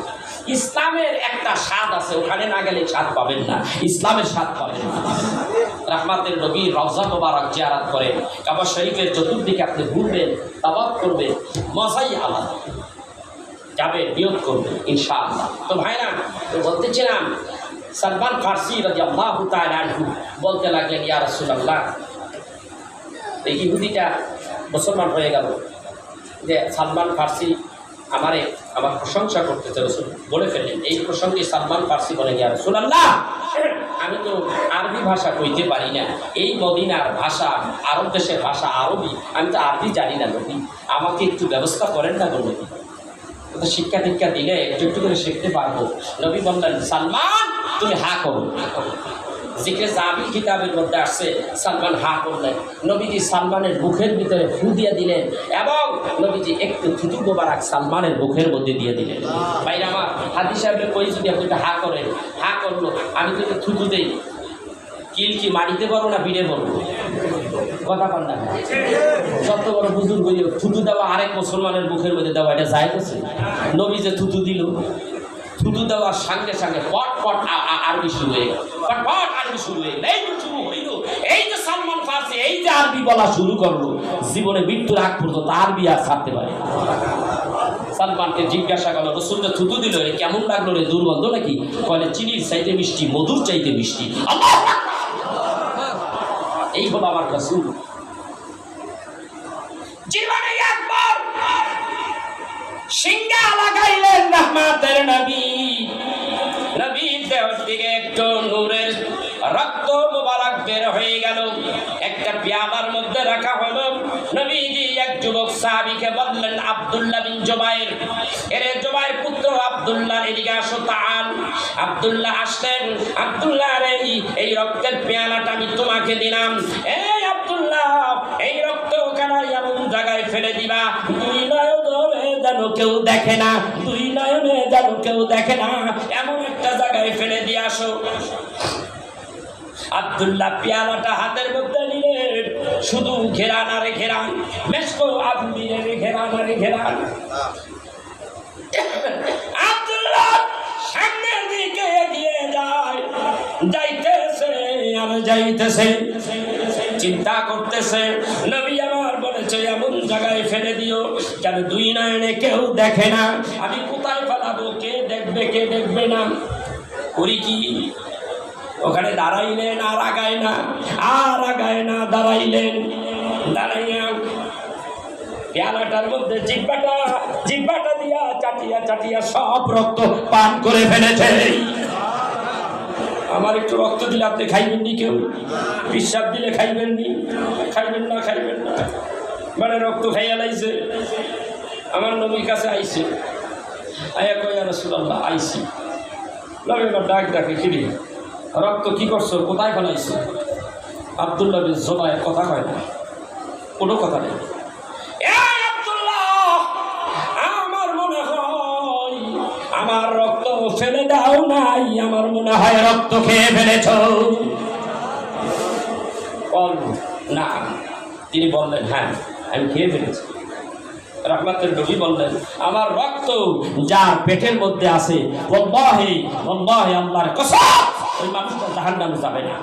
ইসলামের একটা স্বাদ আছে, ওখানে না গেলে স্বাদ পাবেন না, ইসলামের স্বাদ পাবেন না। রাহমাতের নবীর রওজা মোবারক জিয়ারত করেন, কাবা শরীফের চতুর্দিকে আপনি ঘুরবেন, তাওয়াফ করবেন, মজাই আলাদা। যাবেন, নিয়ত করবেন ইনশাআল্লাহ। তো ভাইরা, তো বলতেছিলাম সালমান ফারসি রাদিয়াল্লাহু তাআলা আনহু বলতে লাগলেন, ইয়া রাসূলুল্লাহ, এই ইহুদিটা মুসলমান হয়ে গেল, যে সালমান ফারসি আমার প্রশংসা করতেছে। রাসূল বলে ফেললেন, এই প্রসঙ্গে সালমান ফারসি বলে, ইয়া রাসূলুল্লাহ, আমি তো আরবি ভাষা কইতে পারি না, এই মদিনার ভাষা, আরব দেশের ভাষা আরবি, আমি তো আরবি জানি না নবী, আমাকে একটু ব্যবস্থা করেন না নবী, তো শিক্ষা দীক্ষা দিলে একটু একটু করে শিখতে পারবো। নবী বললেন, সালমান তুমি হা করো। জিকরে জাবির কিতাবের মধ্যে আসছে, সালমান হা করলেন। নবীজি সালমানের মুখের ভিতরে ফু দিয়ে দিলেন এবং নবীজি একটু থুতু মোবারক সালমানের মুখের মধ্যে দিয়ে দিলেন। ভাইরা আমার, হাদিস সাহেবের কই যদি আপনি হা করেন, হা করলো, আমি যদি থুতু দেই, কিল কি মাটিতে বলো না বিড়ে বলো? কথা কন না, যত বড় বুজুর্গ হইল থুতু দেওয়া আরেক মুসলমানের মুখের মধ্যে দেওয়া, এটা যায় আছে? নবী যে থুতু দিল, থুতু দেওয়ার সঙ্গে সঙ্গে পট পট আরবি শুরু হয়ে গেল, পট পট আরবি শুরু হয়ে গেল। এই তো শুরু হইল, এই যে সালমান ফারসি এই যে আরবি বলা শুরু করলো, জীবনে মৃত্যুর আগ পর্যন্ত আরবি আর ছাড়তে পারে। সালমানকে জিজ্ঞাসা করলো, রসুল যে থুতু দিল, কেমন লাগলো রে, দুর্গন্ধ নাকি? কলে চিনির চাইতে মিষ্টি, মধুর চাইতে মিষ্টি। আল্লাহ, এই হলো আমার রাসূল। জীবনে একবার সিংহা লাগাইলেন রহমাতের নবী, নবীর দেহ থেকে একটু নূরের রক্ত মুবারক বের হয়ে গেল, একটা পেয়ালার মধ্যে রাখা হলো। নবীজি এক যুবক সাহাবীকে বললেন, আব্দুল্লাহ বিন জুবাইর, এরে জুবাইর পুত্র আব্দুল্লাহ, এদিকে আসো, তাআল। আব্দুল্লাহ আসলেন। আব্দুল্লাহ রে, এই রক্তের পেয়ালাটা আমি তোমাকে দিলাম। এই আব্দুল্লাহ, এই রক্ত কানাই এমন জায়গায় ফেলে দিবা, দুই নয়ন ধরে যেন কেউ দেখে না, দুই নয়নে যেন কেউ দেখে না, এমন একটা জায়গায় ফেলে দিয়ে আসো। আব্দুল্লাহ পেয়ালাটা হাতের মধ্যে নিলেন, শুধু ঘেরান আরে ঘেরান, মেসকো আবুলিনের ঘেরান আরে ঘেরান। আব্দুল্লাহ সামনের দিকে এগিয়ে যায়, যাইতেছে আর যাইতেছে, চিন্তা করতেছে, নবী আমার বলেছে এমন জায়গায় ফেলে দিও যেন দুই নয়নে কেউ দেখে না, আমি কোথায় ফেলাবো, কে দেখবে কে দেখবে না, করি কি? ওখানে দাঁড়াইলেন, আর আগায় না, আর আগায় না, দাঁড়াইলেন, দাঁড়াইয়া পেয়ালাটার মধ্যে জিহ্বাটা দিয়া চাটিয়া চাটিয়া সব রক্ত পান করে ফেলেছে। আমার একটু রক্ত দিলে আপনি খাইবেন নি? কেউ পিশাব দিলে খাইবেন নি? খাইবেন না, খাইবেন না, মানে রক্ত খাইয়া লাইছে। আমার নবীর কাছে আইছে, আয়া কই, ইয়া রাসূলুল্লাহ, আইছি। নবী আমার ডাক ডাকে, কি রে, রক্ত কি করছো, কোথায় ফেলাইছো? আব্দুল্লাহ বিন জুবাইর কথা কয় না, কোনো কথা নেই। আব্দুল্লাহ, আমার মনে হয় আমার রক্ত ফেলে দাও নাই, আমার মনে হয় রক্ত খেয়ে ফেলেছ। না, তিনি বললেন, হ্যাঁ আমি খেয়ে ফেলেছি। রহমতের নবী বললেন, আমার রক্ত যার পেটের মধ্যে আছে, ওয়াল্লাহি ওয়াল্লাহি আল্লাহর কসম, ওই মানুষটা জাহান্নামে যাবে না।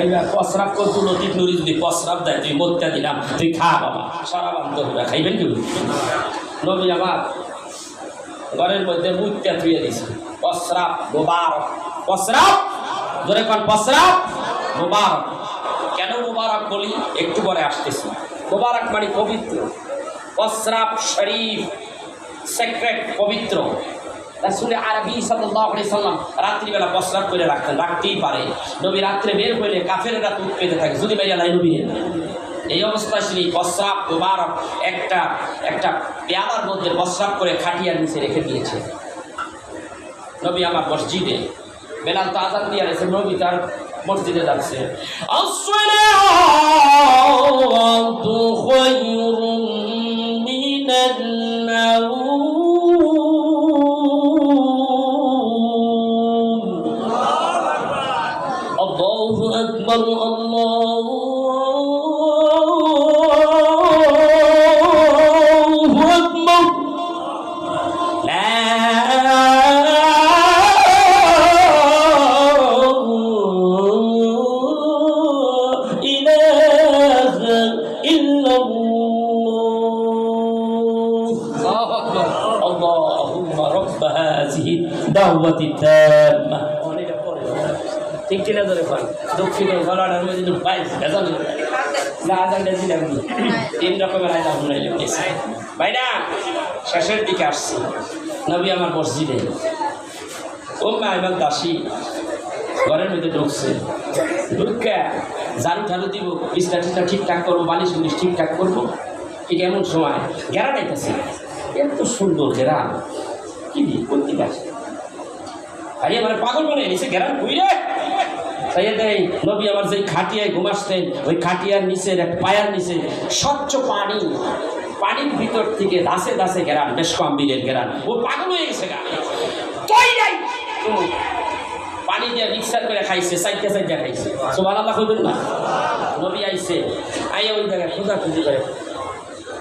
এইবার প্রস্রাব করতো, নদীর নুরি যদি প্রস্রাব দেয়, তুই মরতে দিলাম, তুই খা বাবা, সারা বান্ধ হবে, খাইবেন কি? নবী আমার ঘরের মধ্যে মুখটা ধুয়ে দিয়েছে, প্রস্রাব মোবারক, প্রস্রাব ধরে কোন প্রস্রাব মোবারক। কেন মোবারক বলি একটু পরে আসতেছি। মোবারক মানে পবিত্র, প্রস্রাব শরীফ, সেক্রেট, পবিত্র। রাসূল আরবি সাল্লাল্লাহু আলাইহি সাল্লাম রাত্রিবেলা প্রস্রাব করে রাখতেন, রাখতেই পারে। নবী রাত্রে বের হইলে কাফেরেরা তুপ পেতে থাকে, যদি বাইরে নাই নবী এই অবস্থায় তিনি প্রস্রাব মুবারক একটা পেয়ালার মধ্যে প্রস্রাব করে খাটিয়ার নিচে রেখে দিয়েছে। নবী আমার মসজিদে, বেলাল তো আযান দিয়ে আছে, নবী তার মসজিদে যাচ্ছে। আসসালাতু খায়রুম মিনান নাওম। আল্লাহু আকবার, আল্লাহু আকবার। লা ইলাহা ইল্লাল্লাহ। আল্লাহুম্মা রাব্ব হাযিহি দাওয়াতি তাম্মা। ঠিক কিনা ধরে পান দক্ষিণে গলাটার মধ্যে বাইশ ভেজাল তিন রকমের আয়দা শুনাইলে ভাই না। শেষের দিকে আসছি, নবী আমার মসজিদে, উম্মে আইমান দাসী ঘরের মধ্যে ঢুকছে। ঢুকে ঝাড়ু ঝাড়ু দিব, বিছনা টিছনা ঠিকঠাক করবো, বালিশ বুলিশ ঠিকঠাক করবো। ঠিক এমন সময় ঘেরা নাইতেছে, এত সুন্দর ঘেরা, কি দিয়ে করতে গেছে ভাই আমার পাগল মনে নিচে ঘেরা ঘুরে নবী আমার যে খাটিয়ায় ঘুমাসতেন, ওই খাটিয়ার নিচের এক পায়ার নিচে স্বচ্ছ পানি, পানির ভিতর থেকে দাসে দাসে ঘেরান, বেশ কম বিলের ঘেরান। ও পাগল হয়ে গেছে গা, পানি দিয়ে মিক্সার করে খাইছে, চাইতে চাইতে খাইছে। সুবহানাল্লাহ কইবেন না? নবী আইছে, আইয়া ওই জায়গায় খোঁজাখুঁজি করে,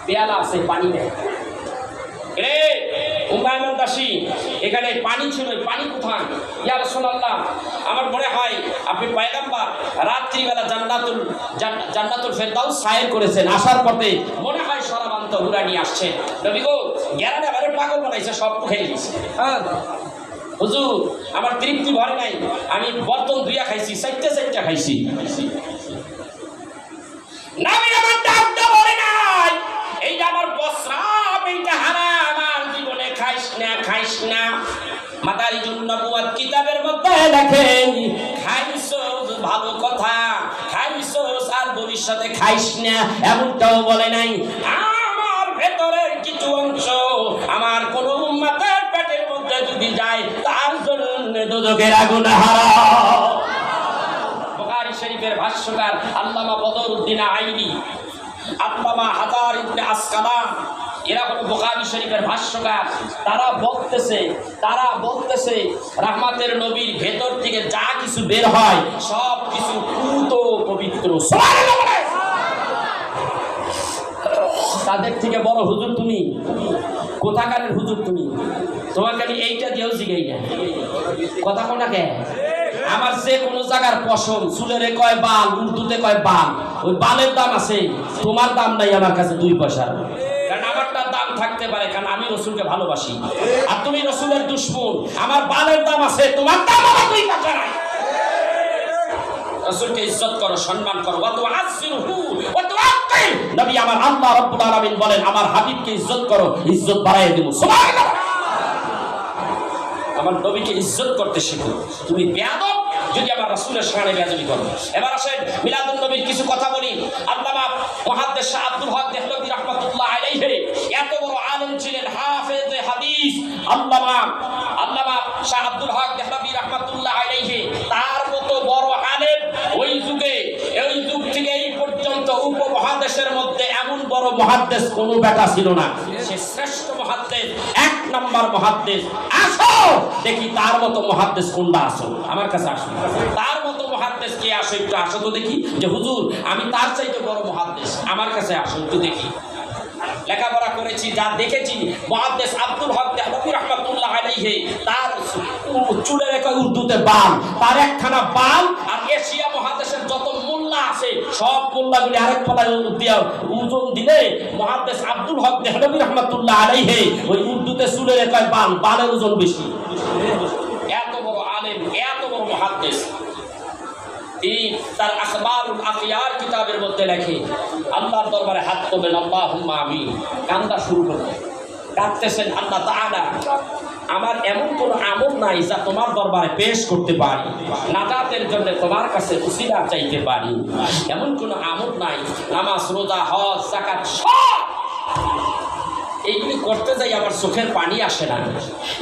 পেয়ালা আছে, পানি নেই। রে উম্মে আইমান দাসী, এখানে পানি ছিল, পানি কোথায়? ইয়া রাসূলুল্লাহ, আমার মনে হয় আপনি পয়গম্বর রাত্রিবেলা জান্নাতুল ফেরদাউস সায়ের করেছেন, আসার পথে মনে হয় সরাবান্ত হুরা নিয়ে আসছেন। নবী গো, গ্যারানে আবার পাগল বানাইছে, সব খেয়ে গেছে। হুজুর আমার তৃপ্তি ভরে নাই, আমি বর্তন ধুইয়া খাইছি, চাইতে চাইতে খাইছি। নবী আমার ডাকটা বলে নাই, এইটা আমার প্রস্রাব, এইটা হারাম, আমার জীবনে খাইস না, খাইস না। মাদারিজুন নবুওয়াত কিতাবের মধ্যে লেখেন, খাইছস ভালো কথা, খাইছস আর ভবিষ্যতে খাইস না, এমনটাও বলে নাই। আমার ভেতরের কিছু অংশ আমার কোন উম্মতের পেটের মধ্যে যদি যায়, তার জন্য দোজখের আগুন হারাম। বুখারী শরীফের ভাষ্যকার আল্লামা বদরউদ্দিন আইনি, আল্লামা হাজার ইবনে আসকালান, এরা হলো বুখারী শরীফের ভাষ্যকার। তারা বলতেছে রাহমাতের নবীর ভেতর থেকে যা কিছু বের হয় সব কিছু পুত পবিত্র। তাদের থেকে বড় হুজুর তুমি, কোথাকারের হুজুর তুমি? তোমাকে আমি এইটা দিয়েও জিগাই না, কথা কোনা কে? আমার যে কোনো জায়গার পশম, চুলের কয় বাল, উর্দুতে কয় বাল, ওই বালের দাম আছে, তোমার দাম নাই আমার কাছে 2 পয়সা। কারণ আমারটা দাম থাকতে পারে, কারণ আমি রসুলকে ভালোবাসি, আর তুমি রসুলের দুশমন। আমার বালের দাম আছে, তোমার দাম আমার 2 পয়সা নাই। রসুলকে ইজ্জত করো, সম্মান করো। নবী আমার আল্লাহ রাব্বুল আলামিন বলেন, আমার হাবিবকে ইজ্জত করো, ইজ্জত বাড়াইয়া দেব। সুবহানাল্লাহ। আমার নবীকে ইজ্জত করতে শিখো। তুমি বেয়াদব যদি আমার রাসূলের শানে বেয়াদবি করো। এবার আসেন মিলাদুন নবীর কিছু কথা বলি। আল্লামা মুহাদ্দিস শাহ আব্দুল হক দেহলভী রাহমাতুল্লাহ আলাইহি এত বড় আলেম ছিলেন, হাফেজে হাদিস। আল্লামা শাহ আব্দুল হক দেহলভী রাহমাতুল্লাহ আলাইহি তার মতো বড় আলেম ওই যুগে, এই যুগ থেকে এই পর্যন্ত উপমহাদেশের মধ্যে এমন বড় মুহাদ্দিস কোনো বেটা ছিল না। সে শ্রেষ্ঠ মুহাদ্দিস, 1 নাম্বার মুহাদ্দিস। আসো দেখি তার মতো মুহাদ্দিস কোনটা, আসো আমার কাছে আসো। তার মতো মুহাদ্দিস কে? আসো একটু, আসো তো দেখি। যে হুজুর আমি তার চাইতে বড় মুহাদ্দিস, আমার কাছে আসো একটু দেখি। লেখাপড়া করেছি, যা দেখেছি, মুহাদ্দিস আব্দুল হক দেহলভী রাহমাতুল্লাহ আলাইহি তার চুলের এক উর্দুতে বাল, তার একখানা বাল, আর এশিয়া মহাদেশের যত মোল্লা আছে সব মোল্লাগুলি আরেক পালায় দিয়া ওজন দিলে মুহাদ্দিস আব্দুল হক দেহলভী রাহমাতুল্লাহ আলাইহি ওই উর্দুতে চুলের এক বাল, বালের ওজন বেশি। এত বড় আলেম, এত বড় মুহাদ্দিস। তিনি তার আখবারুল আখিয়ার কিতাবের মধ্যে লেখে, আল্লাহর দরবারে হাত তোলেন, আল্লাহুম্মা আমিন, কান্দা শুরু করলেন, কাঁদতেছেন আল্লাহ তাআলা আমার এমন কোনো আমল নাই যা তোমার দরবারে পেশ করতে পারি, নাজাতের জন্য তোমার কাছে উসিলা চাইতে পারি, এমন কোনো আমল নাই। নামাজ, রোজা, হজ, যাকাত সব এইগুলি করতে যাই আমার চোখের পানি আসে না।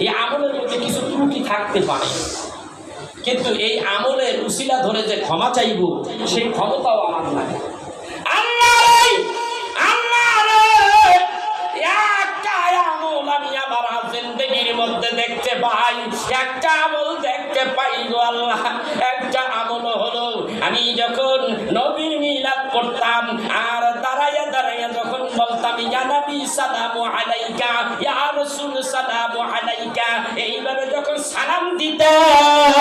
এই আমলের মধ্যে কিছু ত্রুটি থাকতে পারে, কিন্তু এই আমলের উসিলা ধরে যে ক্ষমা চাইব সেই ক্ষমতাও আমার নাই। মধ্যে দেখতে পাই, একটা আমল দেখতে পাই গো আল্লাহ। একটা আমল হলো আমি যখন নবীর মিলাদ করতাম আর দাঁড়াইয়া দাঁড়াইয়া যখন বলতাম ইয়া নবী সালামু আলাইকা, ইয়া রাসূল সালামু আলাইকা, এইভাবে যখন সালাম দিতাম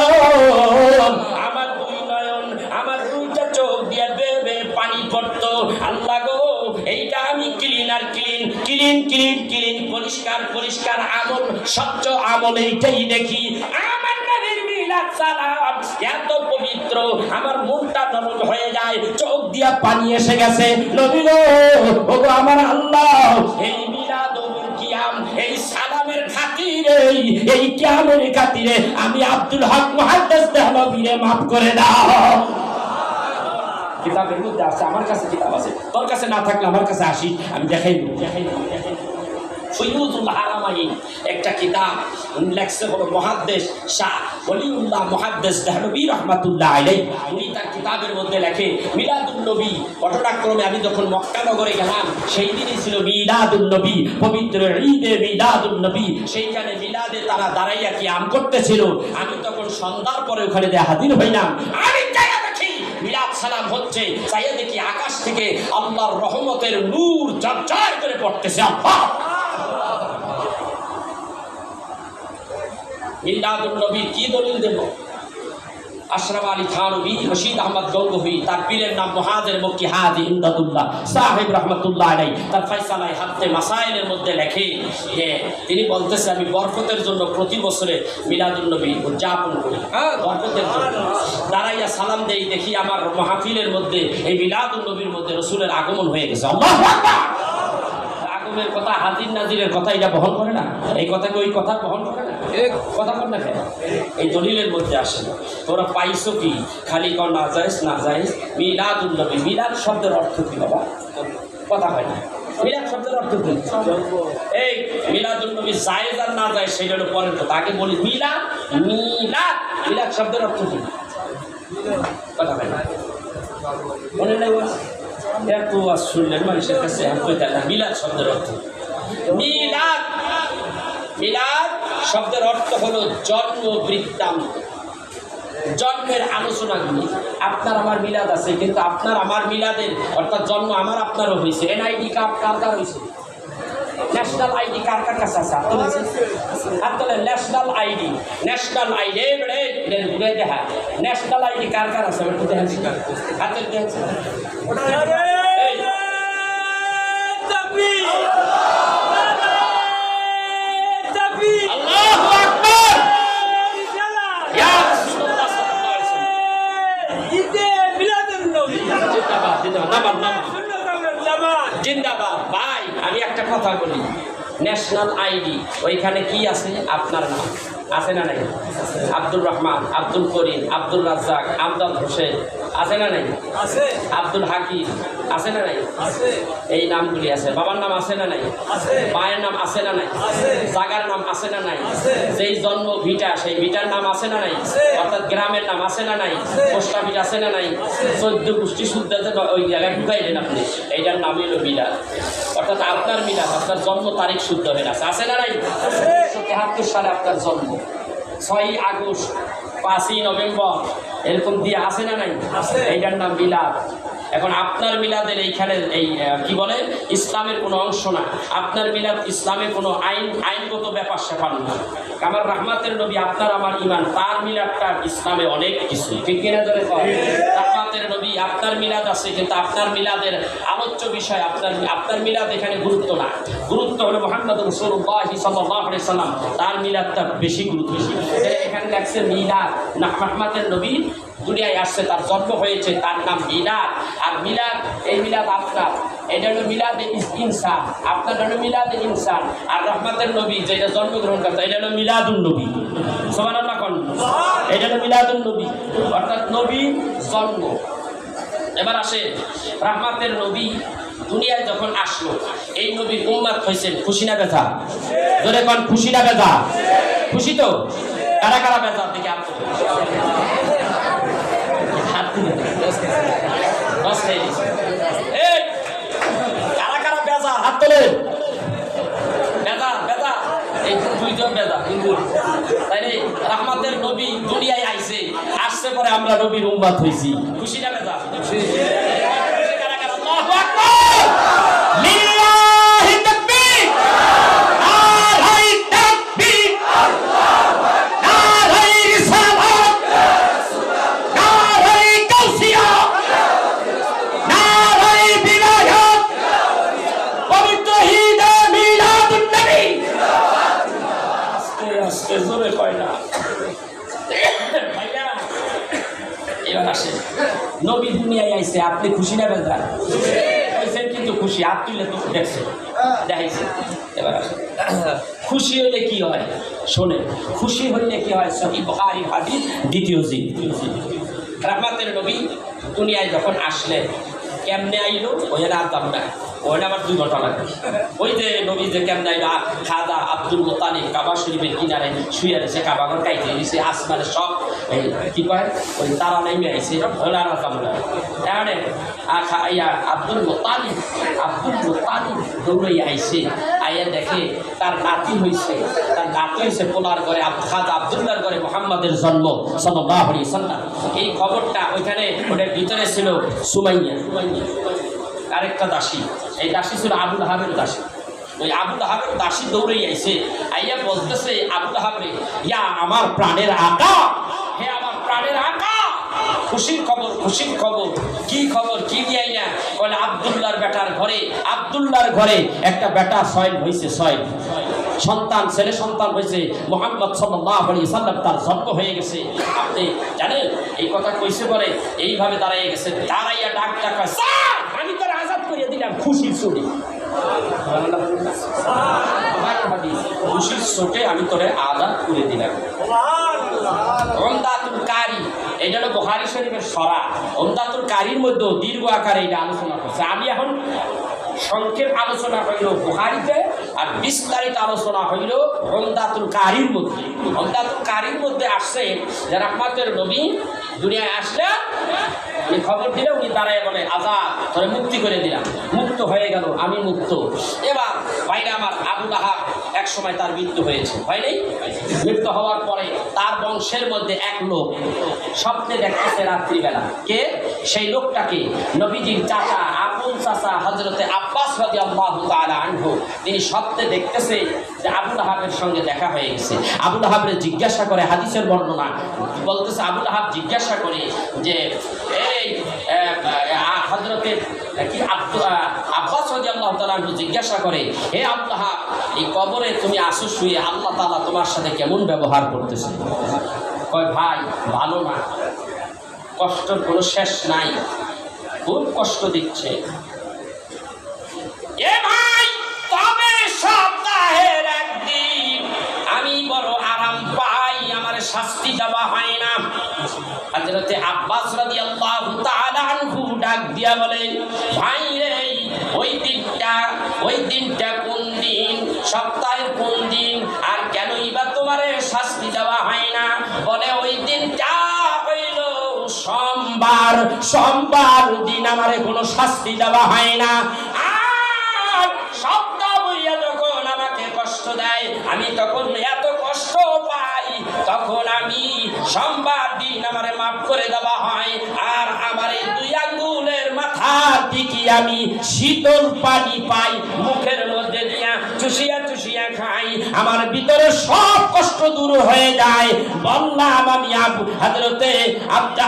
আমার দুই নয়ন, আমার দুইটা চোখ দিয়ে বেবে পানি পড়তো। আল্লাহ গো, এইটা আমি ক্লিন আর ক্লিন, ক্লিন ক্লিন ক্লিন, পরিষ্কার পরিষ্কার আমল, স্বচ্ছ আমল এইটাই দেখি। আমার নবীর মিলাদ সালাম এত পবিত্র, আমার মনটা নরম হয়ে যায়, চোখ দিয়া পানি এসে গেছে। নবী গো, ওগো আমার আল্লাহ, এই মিলাদ কিয়াম, এই সালামের খাতিরে, এই কিয়ামের খাতিরে আমি আব্দুল হক মুহাদ্দিস দেহলভীরে মাফ করে দাও। কিতাবের মধ্যে আছে, আমার কাছে কিতাব আছে, তোর কাছে না থাকলে আমার কাছে আসি, আমি দেখাই ফয়জুল হারামাইন একটা কিতাব লেখছে হলো মুহাদ্দিস শাহ ওলিউল্লাহ মুহাদ্দিস দেহলভী রাহমাতুল্লাহ আলাইহি। উনি তার কিতাবের মধ্যে লেখে মিলাদুন নবী ঘটনাক্রমে আমি যখন মক্কা নগরে গেলাম সেই দিনই ছিল মিলাদুন নবী, পবিত্র ঈদে মিলাদুন নবী। সেইখানে মিলাদে তারা দাঁড়াইয়া কিয়াম করতেছিল। আমি তখন সন্ধ্যার পরে ওখানে হাজির হইলাম। আমি মিলাদ সালাম হচ্ছে, চাইয়া দেখি আকাশ থেকে আল্লাহর রহমতের নূর ঝরঝর করে পড়তেছে। মিলাদুন নবী কি দলিল দেব? আশরাফ আলী থানভী, রশিদ আহমদ গঙ্গোহী, তার পীরের নাম মুহাজির মক্কি হাজী ইমদাদুল্লাহ সাহেব রাহমাতুল্লাহ আলাইহি, তার ফায়সালায়ে হাত্তে মাসাইলের মধ্যে লেখে যে তিনি বলতেছে আমি বরকতের জন্য প্রতি বছরে মিলাদুন নবী উদযাপন করি। বরকতের জন্য দাঁড়াইয়া সালাম দেই, দেখি আমার মাহফিলের মধ্যে এই মিলাদুন নবীর মধ্যে রাসূলের আগমন হয়ে গেছে। আল্লাহু আকবার। আগমনের কথা, হাজির নাজিরের কথা এটা বহন করে না? এই কথাকে ওই কথা বহন করে না? কথা বল না কেন? এই দলিলের মধ্যে আসে না। তোরা পাইছো কি? খালি কর না যাইস না যাইস। মিলাদুন নবী, মিলাদ শব্দের অর্থ কি বাবা? কথা হয় না। মিলাদ শব্দের অর্থ কি? এই মিলাদুন নবী জায়েজ আর না যায় সেটা হলো পরের কথা। আগে বলি মিলাদ, মিলাদ, মিলাদ শব্দের অর্থ কি? কথা হয় না, মনে নাই? এত ওয়াজ শুনলেন মানুষের কাছে মিলাদ শব্দের অর্থ, মিলাদ, মিলাদ শব্দের অর্থ হলো জন্ম বৃত্তান্ত, জন্মের আলোচনাগুলি। আপনার আমার মিলাদ আছে, কিন্তু আপনার আমার মিলাদের অর্থাৎ জন্ম আমার আপনারও হয়েছে। এনআইডি কার্ড কার কার হয়েছে? ন্যাশনাল আইডি কার কার কাছে আছে? আপনার ন্যাশনাল আইডি, ন্যাশনাল আইডি ঘুরে দেখা, ন্যাশনাল আইডি কার কার আছে? হাতের দেখছে জিন্দাবাদ। ভাই আমি একটা কথা বলি, ন্যাশনাল আইডি ওইখানে কি আছে? আপনার নাম আছে না নাই? আব্দুল রহমান, আব্দুল করিম, আব্দুল রাজ্জাক, আমদাদ হোসেন আছে না নাই? আব্দুল হাকিম আছে না নাই? এই নামগুলি আছে। বাবার নাম আছে না নাই? মায়ের নাম আছে না নাই? জাগার নাম আছে না নাই? যেই জন্ম ভিটা সেই ভিটার নাম আছে না নাই? অর্থাৎ গ্রামের নাম আছে না নাই? পোস্ট অফিস আছে না নাই? 14 গোষ্ঠী শুদ্ধ ওই জায়গায় ঢুকাইলেন আপনি, এইটার নামই হলো মিলাদ। অর্থাৎ আপনার মিলাদ, আপনার জন্ম তারিখ শুদ্ধ হয়ে আছে না নাই? 1973 সালে আপনার জন্ম, 6 আগস্ট, 5 নভেম্বর, এরকম দিয়ে আছে না নাই? এইটার নাম মিলাদ। এখন আপনার মিলাদের এইখানে এই কি বলে ইসলামের কোনো অংশ না। আপনার মিলাদ ইসলামের কোনো আইনগত ব্যাপার স্যাপার না। আমার রহমাতের নবী আপনার আমার ইমান, তার মিলাদটা ইসলামে অনেক কিছু। ঠিক কিনা ধরে রাহমাতের নবী আপনার আপনার মিলাদ আছে, কিন্তু আপনার মিলাদের আলোচ্য বিষয় আপনার মিলাদ এখানে গুরুত্ব না। গুরুত্ব হলো মুহাম্মদ রাসূলুল্লাহ সাল্লাল্লাহু আলাইহি সাল্লাম, তার মিলাদটা বেশি গুরুত্ব। এখানে লেখছে মিলাদ, না রহমতের নবী দুনিয়ায় আসছে, তার জন্ম হয়েছে, তার নাম মিলাদ। আর মিলাদ, এই মিলাদ আপনার, এটা হলো মিলাদে ইনসান, আপনার হলো মিলাদে ইনসান। আর রহমতের নবী যেটা জন্মগ্রহণ করতে, এটা হলো মিলাদুন নবী। সুবহানাল্লাহ কোন, এটা হলো মিলাদুন নবী, অর্থাৎ নবী জন্ম। এবার আসে রহমতের নবী দুনিয়ায় যখন আসলো, এই নবীর উম্মত হয়েছেন খুশি না বেজা? জোরে কোন, খুশি না বেজা? খুশি তো? কারা কারা বেজা দিকে হাত তুলে, কারা কারা বেজা হাত তোলে? বেজা বেজা, এই দুইজন বেজা কিন্তু, তাই রে রহমতের নবী দুনিয়ায় আইছে, আসছে পরে আমরা নবীর উম্মত হইছি, খুশি না বেজা? কারা কারা? আল্লাহু আকবার, লিল্লাহি তাকবীর, নারায়ে তাকবীর, নারায়ে রিসালাত, নারায়ে গাউসিয়া, নারায়ে বিলায়াত, পবিত্র ঈদে মিলাদুন নবী। আস্তে আস্তে জোরে কয় না ভাইয়া। এবার আসে নবী দুনিয়ায় আইছে, আপনি খুশি না বেজা? হয়েছেন কিন্তু খুশি, হাত তুলে তো দেখছে, দেখাইছে। এবার আসে খুশি হইলে কি হয় শোনেন, খুশি হইলে কি হয়? সহিহ বুখারীর হাদিস, দ্বিতীয় জিল। রহমতের নবী দুনিয়ায় যখন আসলেন, কেমনে আইলো ওই রাতাম না, ওই আবার 2 ঘন্টা লাগে। ওই যে নবী যে কেমনে আইলো, খাজা আব্দুল মুত্তালিব কাবা শরীফের কিনারে শুয়ে রয়েছে, কাবাগর কাইতে দিয়েছে, আসমানে সব এই কি কয় ওই তারা নেমে আইছে, ওলা রাতাম না। এখানে আব্দুল মুত্তালিব দৌড়াই আইছে, আইয়া দেখে তার নাতি হয়েছে, পোলার ঘরে, খাজা আব্দুল্লাহর ঘরে মুহাম্মাদের জন্ম সাল্লাল্লাহু আলাইহি সাল্লাম। এই খবরটা ওইখানে ওটার ভিতরে ছিল সুমাইয়া, আরেকটা দাসী, এই দাসী ছিল আবুল আহাবের দাসী। ওই আবুল আহাবের দাসী দৌড়েই আইছে, আইয়া বলতেছে আবুল আহাবরে, ইয়া আমার প্রাণের আকা, হে আমার প্রাণের আকা, খুশির খবর, খুশির খবর। কি খবর? কি দিয়াই না? বলে আব্দুল্লাহর বেটার ঘরে, আব্দুল্লাহর ঘরে একটা বেটা সয়ন হয়েছে, সয়ন সন্তান, ছেলে সন্তান হয়েছে, মুহাম্মদ সাল্লাল্লাহু আলাইহি সাল্লাম তার জন্ম হয়ে গেছে। আপনি জানেন এই কথা কইছে পরে এইভাবে দাঁড়াইয়া গেছে, দাঁড়াইয়া ডাক ডাকা, স্যার আমি তোর আজাদ করিয়ে দিলাম খুশির চোটে। খুশির চোটে আমি তোরে আজাদ করে দিলাম। উমদাতুল কারি, এটা হলো বুখারী শরীফের সরা। উমদাতুল কারির মধ্যে দীর্ঘ আকারে এটা আলোচনা করছে। আমি এখন সংক্ষেপ আলোচনা হইল বুখারীতে, আর বিস্তারিত আলোচনা হইল উমদাতুল কারির মধ্যে। উমদাতুল কারির মধ্যে আসছে যে রহমতের নবী দুনিয়ায় আসলে উনি খবর দিলে, উনি দাঁড়ায় বলে, আজাদ, তোরে মুক্তি করে দিলাম, মুক্ত হয়ে গেল, আমি মুক্ত। এবার ভাইরা আমার, আবুল আহাব এক সময় তার মৃত্যু হয়েছে, হয় নাই? মৃত্যু হওয়ার পরে তার বংশের মধ্যে এক লোক স্বপ্নে দেখতেছে রাত্রিবেলা। কে সেই লোকটাকে? নবীজির চাচা, আপন চাচা হযরতে আব্বাস রাদিয়াল্লাহু তাআলা আনহু। তিনি স্বপ্নে দেখতেছে যে আবুল আহাবের সঙ্গে দেখা হয়ে গেছে। আবুল আহাবরে জিজ্ঞাসা করে, হাদিসের বর্ণনা বলতেছে, আবুল আহাব জিজ্ঞাসা করে যে এই হযরতে আব্বাস রাদিয়াল্লাহু তাআলা আনহু জিজ্ঞাসা করে, হে আবুল আহাব, এই কবরে তুমি আসো শুয়ে, আল্লাহ তাআলা তোমার সাথে কেমন ব্যবহার করতেছে? কয়, ভাই ভালো না, কষ্টের কোনো শেষ নাই, খুব কষ্ট দিচ্ছে। এ ভাই, তবে সপ্তাহের একদিন আমি বড় আরাম পাই, আমার শাস্তি দেওয়া হয় না। হযরতে আব্বাস রাদিয়াল্লাহু তাআলা আনহু ডাক দিয়া বলে, ভাই রে, ওই দিনটা কোন দিন, সপ্তাহের কোন দিন, আর কেনই বা তোমার শাস্তি দেওয়া হয় না? বলে, ওই দিনটা হইল সোমবার, সোমবার দিন আমারে কোনো শাস্তি দেওয়া হয় না। আর সপ্তাহ বইয়া যখন আমাকে কষ্ট দেয়, আমি তখন এত কষ্ট পাই, তখন আমি সোমবার দিন আমারে মাফ করে দেওয়া হয়। আর আমার এই 2 আঙ্গুলের মাথার দিকে আমি শীতল পানি পাই, মুখের মধ্যে দিয়া চুষিয়া চুষিয়া খাই। আমার ভিতরে সব কষ্ট দূর হয়ে যায়। বললাম আমি হযরতে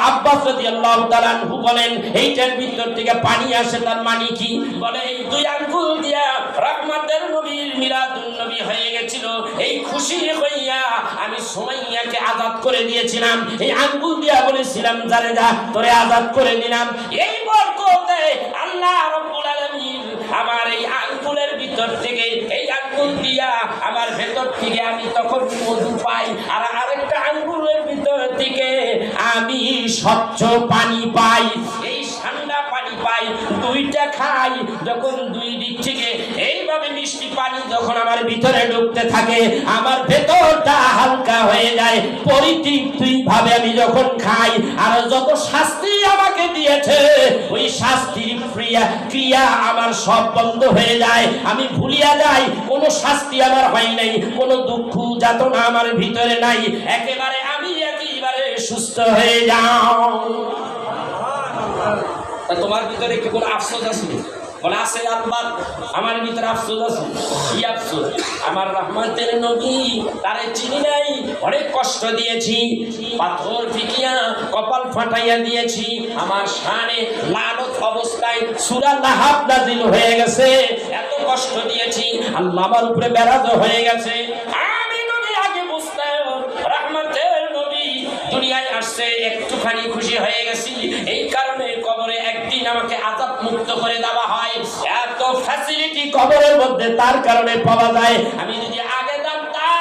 আব্বাস রাদিয়াল্লাহু তাআলা আনহু বলেন এইটার ভিতর থেকে পানি আসে, তার মানে কি? বলে এই দুই আঙ্গুল দিয়া রহমতের নবীর মিলাদুন নবী হয়ে গেছিল, এই খুশি হইয়া আমি সুমাইয়াকে আযাদ করে দিয়েছিলাম। এই আঙ্গুল দিয়া বলেছিলাম যারে যা তোরে আযাদ করে দিলাম। এই বরকতে আল্লাহ রাব্বুল আলামিন আমার এই আঙ্গুলের ভিতর থেকে, এই আঙ্গুল দিয়া আমার ভেতর থেকে আমি তখন মধু পাই, আর আরেকটা আঙ্গুলের ভিতর থেকে আমি স্বচ্ছ পানি পাই, এই ঠান্ডা পানি পাই। দুইটা খাই যখন দুই দিক থেকে এইভাবে মিষ্টি পানি যখন আমার ভিতরে ঢুকতে থাকে, আমার ভেতরটা হালকা হয়ে যায়। পরিতৃপ্তি ভাবে আমি যখন খাই, আর যত শাস্তি আমাকে দিয়েছে ওই শাস্তির ক্রিয়া আমার সব বন্ধ হয়ে যায়। আমি ভুলিয়া যাই কোনো শাস্তি আমার হয় নাই, কোনো দুঃখ যাতনা আমার ভিতরে নাই, একেবারে আমি একেবারে সুস্থ হয়ে যাও। তোমার ভিতরে কি কোনো আফসোস আছে? বলে আছে আল্লাহ, আমার ভিতরে আফসোস আছে। কি আফসোস? আমার রহমতের নবী তারে চিনি নাই, অনেক কষ্ট দিয়েছি, পাথর ফিকিয়া কপাল ফাটাইয়া দিয়েছি, আমার শানে লানত অবস্থায় সূরা লাহাব নাজিল হয়ে গেছে, এত কষ্ট দিয়েছি, আল্লাহ আমার উপরে বেরাজ হয়ে গেছে। আমি নবী আগে বুঝতাম রহমতের নবী দুনিয়ায় আসছে, একটুখানি খুশি হয়ে গেছি, এই কারণে কবরে একদিন আমাকে আযাব মুক্ত করে দেওয়া হয়। এত ফ্যাসিলিটি কবরের মধ্যে তার কারণে পাওয়া যায়। আমি যদি আগে জানতাম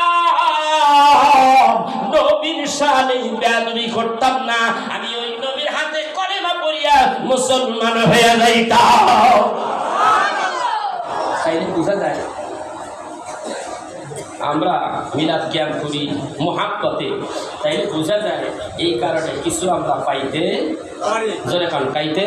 নবীর শানে বেয়াদবি করতাম না, আমি ওই নবীর হাতে কলেমা পড়িয়া মুসলমান হয়ে যাইতাম। তাইলে বুঝা যায় আমরা মিলাদ জ্ঞান করি মুহাব্বতে, তাইলে বোঝা যায় এই কারণে কিছু আমরা পাইতে জোরে কান কাইতে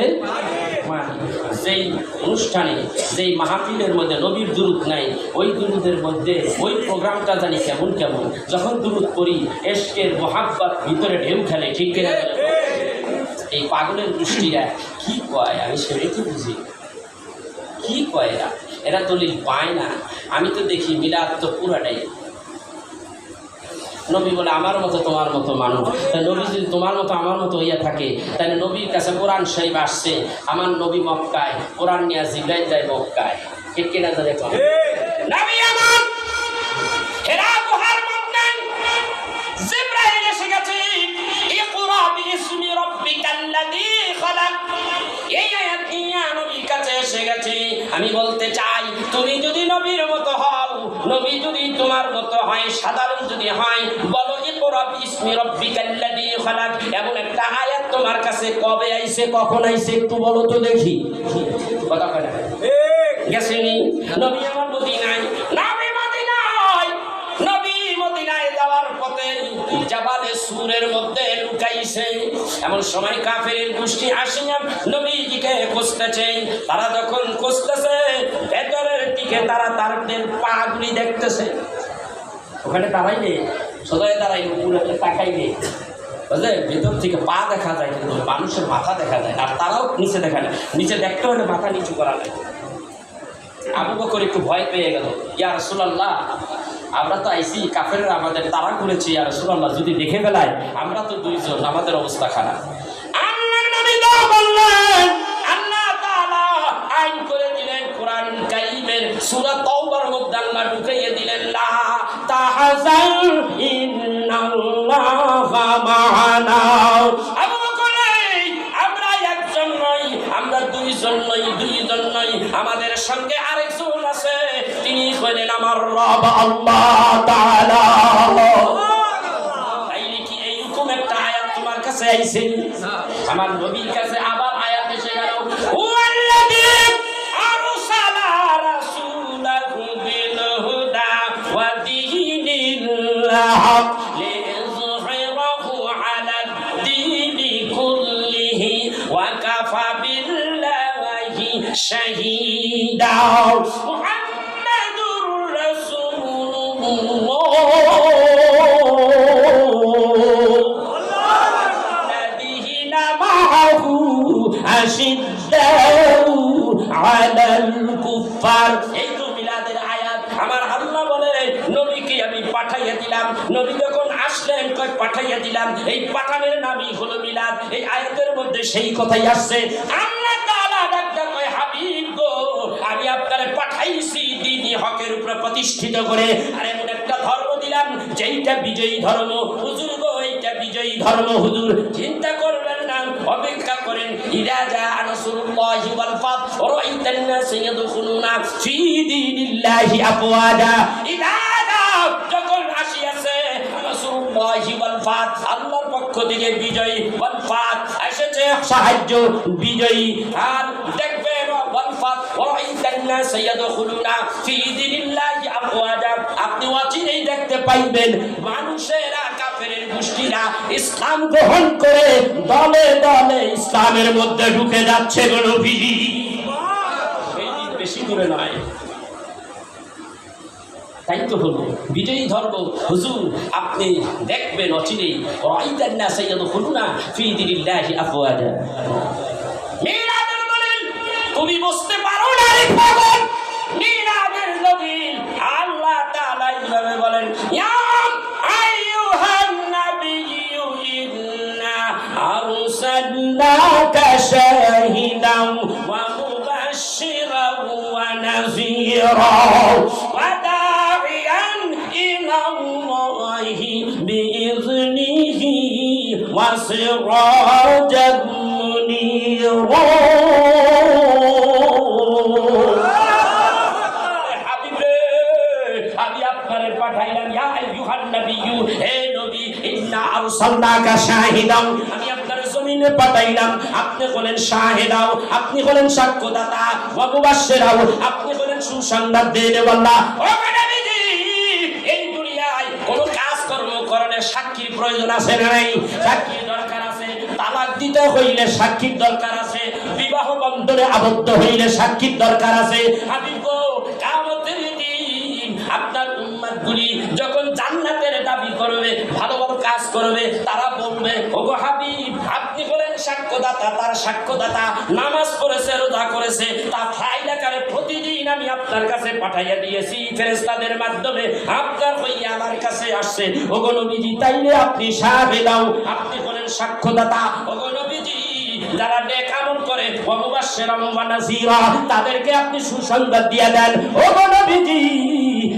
মানি। যেই অনুষ্ঠানে যেই মাহফিলের মধ্যে নবীর দুরূদ নাই, ওই দুরূদের মধ্যে ওই প্রোগ্রামটা জানি কেমন কেমন। যখন দুরূদ পড়ি এশকের মুহাব্বত ভিতরে ঢেউ খেলে, ঠিক কিনা? এই পাগলের গোষ্ঠীরা কি কয় আমি সেটাই তো বুঝি, কি কয় এরা দলিল পায় না। আমি তো দেখি মিলাদ তো পুরাটাই নবী বলে আমার মতো তোমার মতো মানুষ, তাই নবী যদি তোমার মতো আমার মতো হইয়া থাকে, তাহলে নবীর কাছে কোরআন শরীফ আসছে, আমার নবী মক্কায়, কোরআন নিয়ে জিবরাইল যায় মক্কায়, ঠিক কিনা? জানে নবী আমার হেরা গুহার মধ্যে জিবরাইল এসে গেছে, ইকরা বিইসমি রাব্বিকাল্লাযী খালাক, এই আয়াত নিয়ে নবীর কাছে এসে গেছে। আমি বলতে চাই তুমি যদি নবীর মতো হও, নবী যদি তোমার মতো হয়, সাধারণ যদি হয়, বলো ইকরা বিইসমি রাব্বিকাল্লাযী খালাক। এমন একটা আয়াত তোমার কাছে কবে আইছে, কখন আইছে একটু বলো তো দেখি। কথা কয় না? গেছেনি নবী আমার মদিনায়, নবী মদিনায়, নবী মদিনায় যাওয়ার পথে জাবালে সুরের মধ্যে লুকাইছে। এমন সময় কাফেরের গোষ্ঠী আসিয়া নবীজিকে খুঁজতেছে। তারা যখন খুঁজতেছে ভেতরের দিকে তারা তাদের পাগুলি দেখতেছে, ওখানে দাঁড়াইলে সদায় দাঁড়াইলে পুরো তাকাইলে বুঝলে ভেতর থেকে পা দেখা যায়, কিন্তু মানুষের মাথা দেখা যায়, আর তারাও নিচে দেখা যায়। নিচে দেখতে হলে মাথা নিচু করা যায়। আবু বকর একটু ভয় পেয়ে গেল, ইয়া রাসূলুল্লাহ আমরা তো আইসি, কাফেররা আমাদের তাড়া করেছে, ইয়া রাসূলুল্লাহ যদি দেখে ফেলায়, আমরা তো দুইজন, আমাদের অবস্থা খারাপ। আল্লাহর নবী বললেন, আল্লাহ তাআলা আইন করে দিলেন কোরআন কারীমের সূরা তাওবার মধ্যে আল্লাহ ঢুকিয়ে দিলেন, লা তাহজান ইন্নাল্লাহা মা'ানা। আবু বকর আমরা একজন নই, আমরা দুইজন নই, দুইজন নই, আমাদের সঙ্গে আরেকজন আছে, তিনি হলেন আমার রব আল্লাহ তাআলা। তাইলে কি এইরকম একটা আয়াত তোমার কাছে আইছে? আমার নবীর কাছে আবার আয়াত এসে গেল, ওয়াল্লাযী আরসালা রাসূলাহু বিল হুদা ওয়া দীনিল হক লিইযহিরাহু আলাদ দীনি কুল্লিহি ওয়া কাফা বিল্লাহি শাহীদা। মুহাম্মাদুর রাসূলুল্লাহ আল্লাযীনা মাআহু আশিদ্দাউ আলাল কুফার। এই তো মিলাদের আয়াত। আমার আল্লাহ বলে নবী পাঠাইয়া দিলাম। নবী যখন আসলেন কয় পাঠাইয়া দিলাম, এই পাঠানের নামই হলো মিলাদ। এই আয়াতের মধ্যে সেই কথাই আসছে। আল্লাহ তাআলা ডাকটা কয় হাবিব গো, আমি আপনারে পাঠাইছি দ্বীনি হকের উপরে প্রতিষ্ঠিত করে, আর এমন একটা ধর্ম দিলাম যেইটা বিজয়ী ধর্ম। হুজুর গো, এইটা বিজয়ী ধর্ম হুজুর, চিন্তা করবেন না, অপেক্ষা করেন। ইদা জা নাসরুল্লাহি ওয়াল ফাত ওয়া রাআইতান নাস ইয়াদখুলুনা ফি দীনিল্লাহি আফওয়াজা। ইদা জা, যখন আসিয়াছে নাসরুল্লাহি ওয়াল ফাত, আল্লাহর পক্ষ থেকে বিজয়, ওয়াল ফাত এসেছে সাহায্য, বিজয়ী। আর দেখবেন ওয়াল ফাত ওয়া রাআইতান নাস ইয়াদখুলুনা ফি দীনিল্লাহি আফওয়াজা, আপনি অচিরেই দেখতে পাইবেন মানুষেরা, কাফেরের গোষ্ঠীরা ইসলাম গ্রহণ করে দলে দলে ইসলামের মধ্যে ঢুকে যাচ্ছে। নবীজি এই দিন বেশি দূরে নয়। তাই তো হলো বিজয়ী ধর্ম। হুজুর আপনি দেখবেন অচিরেই রাআইতান নাস ইয়াদখুলুনা ফি দীনিল্লাহি আফওয়াজা। মিলাদের দলিল তুমি বুঝতে পারো না রে পাগল। মিলাদের দলিল আল্লাহ তাআলা এইভাবে বলেন, ইয়া আইয়ুহান নাবিয়্যু ইন্না আরসালনাকা শাহিদান ওয়া মুবাশশিরান ওয়া নাযীরা ওয়া দা'iয়ান ইলাল্লাহি বিইذনিহি ওয়া সিরাজান মুনীরা। পাঠাইলাম, ইয়া আইয়ুহান নাবিয়্যু, হে নবী, ইন্না আরসালনাকা শাহিদান, আমি আপনার জমিনে পাঠাইলাম, আপনি হলেন শাহিদাও, আপনি হলেন সাক্ষ্যদাতা, ওয়া মুবাশশিরাও, আপনি হলেন সুসংবাদ দেওয়ালা। ও নবীজি, এই দুনিয়ায় কোন কাজ কর্ম করলে সাক্ষীর প্রয়োজন আছে না নাই? সাক্ষীর দরকার আছে। তালাক দিতে হইলে সাক্ষীর দরকার আছে। বিবাহ বন্ধনে আবদ্ধ হইলে সাক্ষীর দরকার আছে। হাবিব গো, কিয়ামতের দিন আপনার উম্মতগুলি যখন জান্নাতের দাবি করবে, ভালো ভালো কাজ করবে, তারা বলবে, ওগো হাবিব, আপনি হলেন সাক্ষ্যদাতা, তার সাক্ষ্যদাতা, নামাজ পড়েছে, রোজা করেছে, তা ফাইল আকারে প্রতিদিন আমি আপনার কাছে পাঠাইয়া দিয়েছি, ফেরেশতাদের মাধ্যমে আপনার হইয়া আমার কাছে আসছে। ওগো নবীজি, তাইলে আপনি শাহিদ দাও, আপনি হলেন সাক্ষ্যদাতা। ওগো নবীজি, যারা নেক আমল করে ওয়া মুবাশশিরান ওয়া নাযীরা, তাদেরকে আপনি সুসংবাদ দিয়ে দেন। ওগো নবীজি,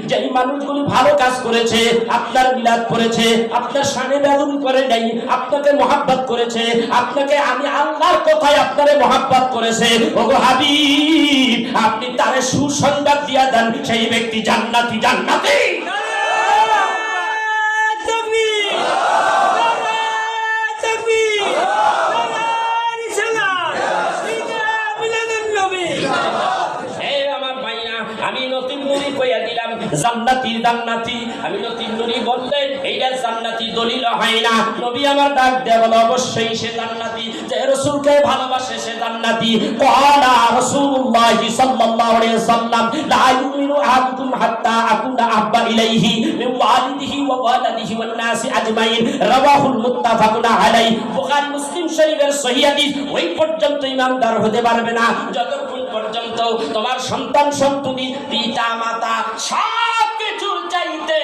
যেই মানুষগুলি ভালো কাজ করেছে, আপনার মিলাদ করেছে, আপনার শানে বেদুন করে নাই, আপনাকে মহব্বত করেছে, আপনাকে আমি আল্লাহর কথায় আপনারে মহব্বত করেছে, ওগো হাবিব, আপনি তারে সুসংবাদ দিয়ে দেন, সেই ব্যক্তি জান্নাতি। জান্নাতি জান্নাতি জান্নাতি, আমি নতুন নবী বললে এইটা জান্নাতি দলিল হয় না। নবী আমার ডাক দেয়া বলে অবশ্যই সে জান্নাতি, যে রাসূলকে ভালোবাসে সে জান্নাতি। ক্বালা রাসূলুল্লাহ সাল্লাল্লাহু আলাইহি ওয়াসাল্লাম, লা ইউমিনু আহাদুকুম হাত্তা আকুনা আহবা ইলাইহি মিন ওয়ালিদিহি ওয়া ওয়ালাদিহি ওয়ান নাসি আজমাইন, রাওয়াহুল মুত্তাফাকুন আলাইহি। বুখারী মুসলিম শরীফের সহিহ হাদিস। ওই পর্যন্ত ইমানদার হতে পারবে না যতক্ষণ পর্যন্ত তোমার সন্তান সন্ততি, পিতা মাতা সব কিছুর চাইতে,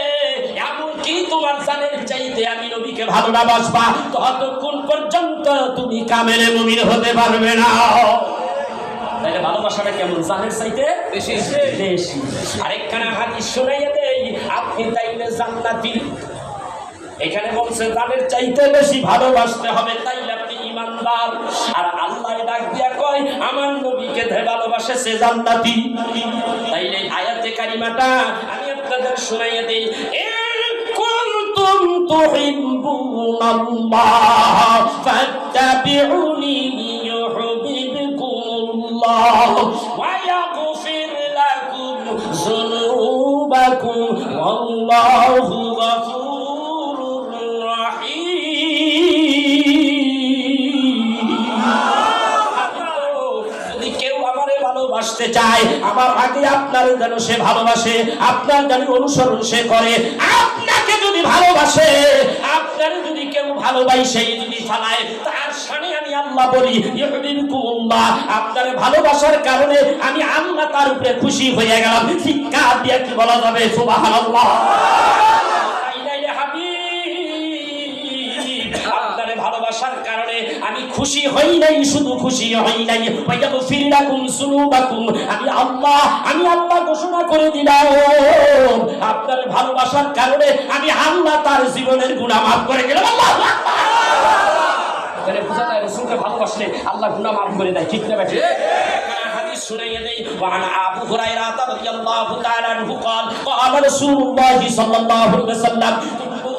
এমনকি তোমার জানের চাইতে আমি নবীকে ভালো না বাসবা, ততক্ষণ পর্যন্ত তুমি কামেলে মুমিন হতে পারবে না। তাহলে ভালোবাসাটা কেমন? জানের চাইতে বেশি বেশি। আরেকখানা হাদিস শোনাইয়া দেই, আপনি তাইলে জান্নাতি। এখানে বলছে জানের চাইতে বেশি ভালোবাসতে হবে, তাইলে আপনি ইমানদার। আর আল্লাহ ডাক দিয়া কয়, আমার নবীকে যে ভালোবাসে সে জান্নাতি। তাইলে আয়াতে কারিমাটা আমি আপনাদের শোনাইয়া দেই। কুনতুম তুহিব্বুনাল্লাহ ফাত্তাবিউনি ইউহিব্বুকুমুল্লাহ ওয়া ইয়াগফির লাকুম যুনুবাকুম ওয়াল্লাহু গফুরুর রাহিম। যদি কেউ আমারে ভালোবাসতে চায়, আমার আগে আপনার যেন সে ভালোবাসে, আপনার যেন অনুসরণ সে করে। আপনাকে যদি ভালোবাসে, আপনার যদি কেউ ভালোবাসে যদি ফালায়, তার শানে আমি আল্লাহ বলি ইউহিব্বুকুমুল্লাহ, আপনার ভালোবাসার কারণে আমি আল্লাহ তার উপরে খুশি হয়ে গেলাম। চিৎকার দিয়ে কি বলা যাবে? সুবহানাল্লাহ। খুশি হই নাই, শুধু খুশি হই নাই, ওয়ায়াগফির লাকুম যুনুবাকুম, আমি আল্লাহ ঘোষণা করে দিলাম আপনার ভালোবাসার কারণে আমি আল্লাহ তার জীবনের গুনাহ মাফ করে দিলাম। আল্লাহু আকবার। তাহলে বুঝা যায় রাসূলকে ভালোবাসলে আল্লাহ গুনাহ মাফ করে দেয়, ঠিক না ভাই? হাদিস শুনাইয়া দেই, ওয়ান আবু হুরায়রা রাদিয়াল্লাহু তাআলা আনহু قال قال رسول الله صلى الله عليه وسلم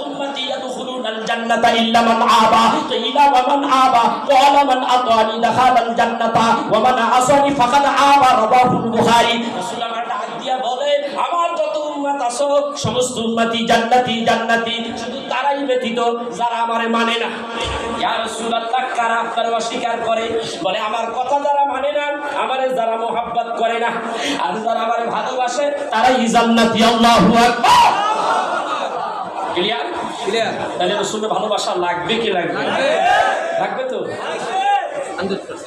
উম্মতি ইয়াদখুলুনাল জান্নাতা ইল্লা মান আবা, কিলা ওয়া মান আবা, ক্বালা মান আতানি দাখালাল জান্নাতা ওয়া মান আসানি ফাকাদ আবা, রাওয়াহুল বুখারী। রাসূল আমার ডাক দিয়া বলে, আমার যত উম্মত আছে সমস্ত উম্মতি জান্নাতি জান্নাতি, শুধু তারাই ব্যতীত যারা আমারে মানে না। ইয়া রাসূলুল্লাহ, কারা আপনার অস্বীকার করে? বলে আমার কথা যারা মানে না, আমারে যারা মোহাব্বত করে না, আর যারা আমারে ভালোবাসে তারাই জান্নাতি। আল্লাহু আকবার। ক্লিয়ার? ক্লিয়ার। তাহলে রাসূলের ভালোবাসা লাগবে কি লাগবে? লাগবে তো।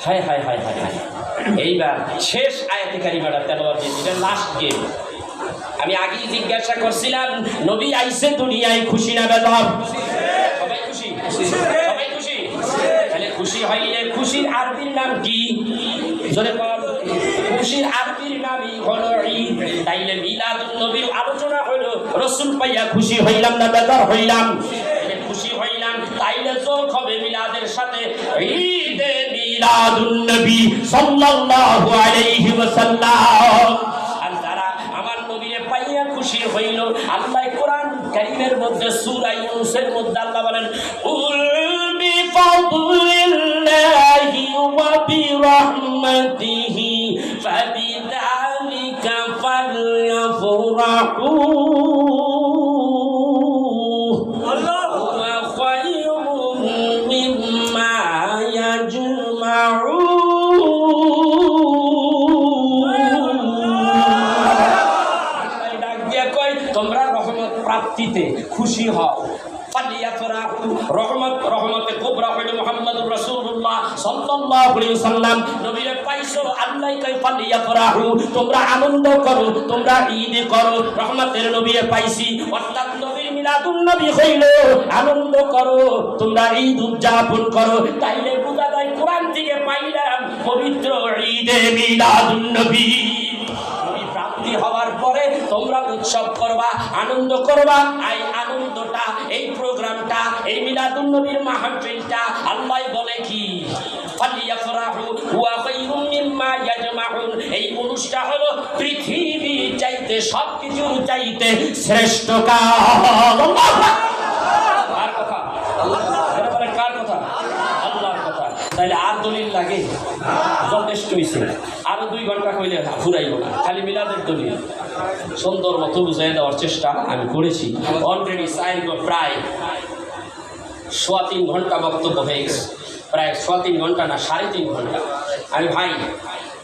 হায় হায় হায় হায় হায়। এইবার শেষ আয়াতে কারিমাটা তেলাওয়াত দিয়ে দিলেন, লাস্ট গেম। আমি আগেই জিজ্ঞাসা করছিলাম, নবী আইছে দুনিয়ায় খুশি না বেজার? সবাই খুশি? সবাই খুশি? তাহলে খুশি হইলে খুশির আরবির নাম কি? জোরে বল। খুশির আরবির নামই হলো ঈদ। তাইলে মিলাদুন নবীর আলোচনা হলো, রাসূল পাইয়া খুশি হইলাম না বেজার হইলাম? খুশি হইলাম, তাইলে যোগ হবে মিলাদের সাথে ঈদে মিলাদুন নবী সাল্লাল্লাহু আলাইহি ওয়াসাল্লাম। আর যারা আমার নবীরে পাইয়া খুশি হইল, আল্লাহ কোরআন কারীমের মধ্যে সূরা ইউনূসের মধ্যে আল্লাহ বলেন, উল বিফাদলিল্লাহি ওয়া বিরহমাতিহি ফাবিযালিকা ফালইফরাহু খুশি হও। রহমতে কুবরা হইল মুহাম্মদুর রাসূলুল্লাহ সাল্লাল্লাহু আলাইহি ওয়াসাল্লাম। নবীরে পাইছো, আল্লাহ কই ফালিয়াফরাহু, তোমরা আনন্দ করো, তোমরা ঈদ করো, রহমতের নবীরে পাইছি, অর্থাৎ নবীর মিলাদুন নবী হইল আনন্দ করো, তোমরা ঈদ উদযাপন করো। তাইলে বুঝা যায় কোরআন থেকে পাইলাম পবিত্র ঈদে মিলাদুন নবী। প্রাপ্তি হওয়ার পরে তোমরা উৎসব করবা, আনন্দ করবা। এই আনন্দটা, এই প্রোগ্রামটা, এই মিলাদুন নবীর মাহফিলটা আল্লাহ বলে কি? ফালিয়াফরাহু ওয়া খায়রুম মিম্মা ইয়াজমাউন। এই অনুষ্ঠান হলো পৃথিবী চাইতে, সবকিছু চাইতে শ্রেষ্ঠ কাজ। কার কথা? আল্লাহ। কার কথা? আল্লাহর কথা। তাইলে আর দলিল লাগে? যথেষ্ট হয়েছে। আরো 2 ঘন্টা কইলে ফুরাইব না, খালি মিলাদের দলিল সুন্দর মতো বুঝাই দেওয়ার চেষ্টা আমি করেছি। অলরেডি প্রায় 3.25 ঘন্টা বক্তব্য হয়ে গেছে, প্রায় 3.25 ঘন্টা না, 3.5 ঘন্টা। আমি ভাই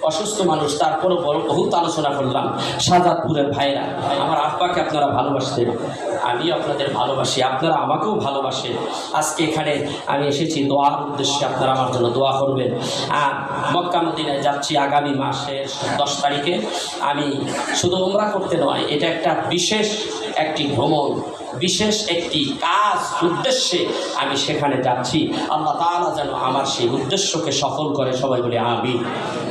অসুস্থ মানুষ, তারপরও বহুত আলোচনা করলাম। শাহজাদপুরের ভাইরা, আমার আব্বাকে আপনারা ভালোবাসতেন, আমি আপনাদের ভালোবাসি, আপনারা আমাকেও ভালোবাসেন। আজকে এখানে আমি এসেছি দোয়ার উদ্দেশ্যে, আপনারা আমার জন্য দোয়া করবেন। মক্কা মদিনায় যাচ্ছি আগামী মাসের 10 তারিখে। আমি শুধু উমরা করতে নয়, এটা একটা বিশেষ একটি ভ্রমণ, বিশেষ একটি কাজ উদ্দেশ্যে আমি সেখানে যাচ্ছি। আল্লাহ তাআলা যেন আমার সেই উদ্দেশ্যকে সফল করে, সবাই বলে আমিন।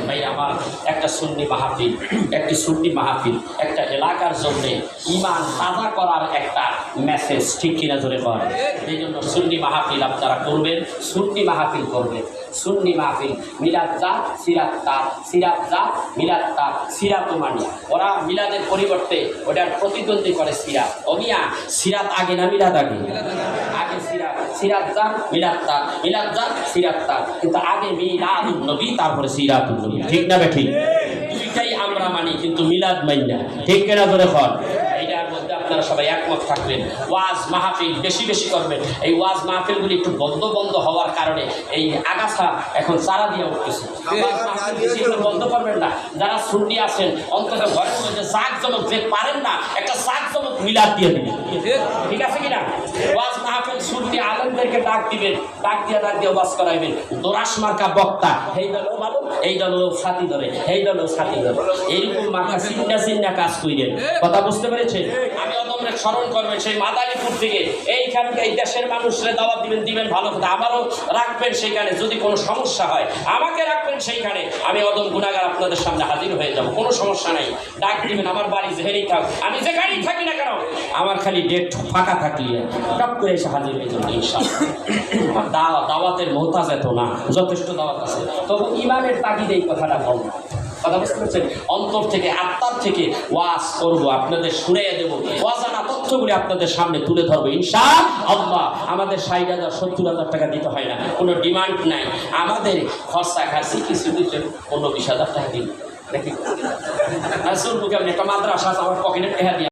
ভাই আমার একটা সুন্নি মাহফিল, একটি সুন্নি মাহফিল একটা এলাকার জন্য ঈমান তাজা করার একটা মেসেজ, ঠিক কিনা জোরে করেন। এই জন্য সুন্নি মাহফিল আপনারা করবেন, সুন্নি মাহফিল করবেন। সুন্নি মাহফিল মিলাদ জাত সিরাত তার, সিরাত জাত মিলাদ তার, সিরাত মানি। ওরা মিলাদের পরিবর্তে ওটার প্রতিদ্বন্দ্বী করে সিরাত। অমিয়া সিরাত আগে না মিলাদ আগে? আগে সিরাত, সিরাত জাত মিলাদ তার, মিলাদ জাত সিরাত তার, কিন্তু আগে মিলাদুন নবী, তারপরে সিরাতুন নবী, ঠিক না ঠিক? দুইটাই আমরা মানি, কিন্তু মিলাদ মানি না, ঠিক কিনা ধরে কর। এইটার মধ্যে আপনারা সবাই একমত থাকবেন। ওয়াজ মাহফিল বেশি বেশি করবেন। এই ওয়াজ মাহফিলগুলি একটু বন্ধ বন্ধ হওয়ার কারণে এই আগাছা এখন চারা দিয়ে উঠতেছে। বন্ধ করবেন না। যারা সুন্নি আছেন অন্তত ঘরের মধ্যে জাঁকজমক, যে পারেন না একটা জাঁকজমক মিলাদ দিয়ে দিবেন, ঠিক আছে কিনা? ওয়াজ মাহফিল সুন্নি আলেমদেরকে ডাক দিবেন, ডাক দিয়ে ওয়াজ করাইবেন। দোরাস মার্কা বক্তা, এই দলও ভালো, এই দলও সাথী ধরে, এই দলও সাথী ধরে, এইরকম মার্কা চিন্তা চিন্তা কাজ করেন। কথা বুঝতে পেরেছেন? আমি কদমরে স্মরণ করবেন, সেই মাদারীপুর থেকে এইখানকে এই দেশের মানুষরা দাওয়াত দিবেন ভালো কথা, আমারও রাখবেন সেইখানে। যদি কোনো সমস্যা হয় আমাকে রাখবেন সেইখানে, আমি অদম গুনাহগার আপনাদের সামনে হাজির হয়ে যাব, কোনো সমস্যা নাই। ডাক দিবেন, আমার বাড়ি যেখানেই থাক, আমি যেখানেই থাকি না কেন, আমার খালি ডেট ফাঁকা থাকলে টপ করে এসে হাজির হয়ে যাবেন ইনশাআল্লাহ। আমার দাওয়াতের মোহতাজ এত না, যথেষ্ট দাওয়াত আছে, তবু ইমানের তাগিদে এই কথাটা কম। কথা বুঝতে পারছেন? অন্তর থেকে, আত্মার থেকে ওয়াজ করবো, আপনাদের শুনিয়ে দেবো, অজানা তথ্যগুলি আপনাদের সামনে তুলে ধরবো ইনশাআল্লাহ। আমাদের 60,000 70,000 টাকা দিতে হয় না, কোনো ডিমান্ড নাই। আমাদের খরচা খাচ্ছি কিছু দিতে 15-20,000 টাকা দিন দেখি। আর শুনবো কেমন একটা মাদ্রাসা আমার পকেটের টাকা দিয়ে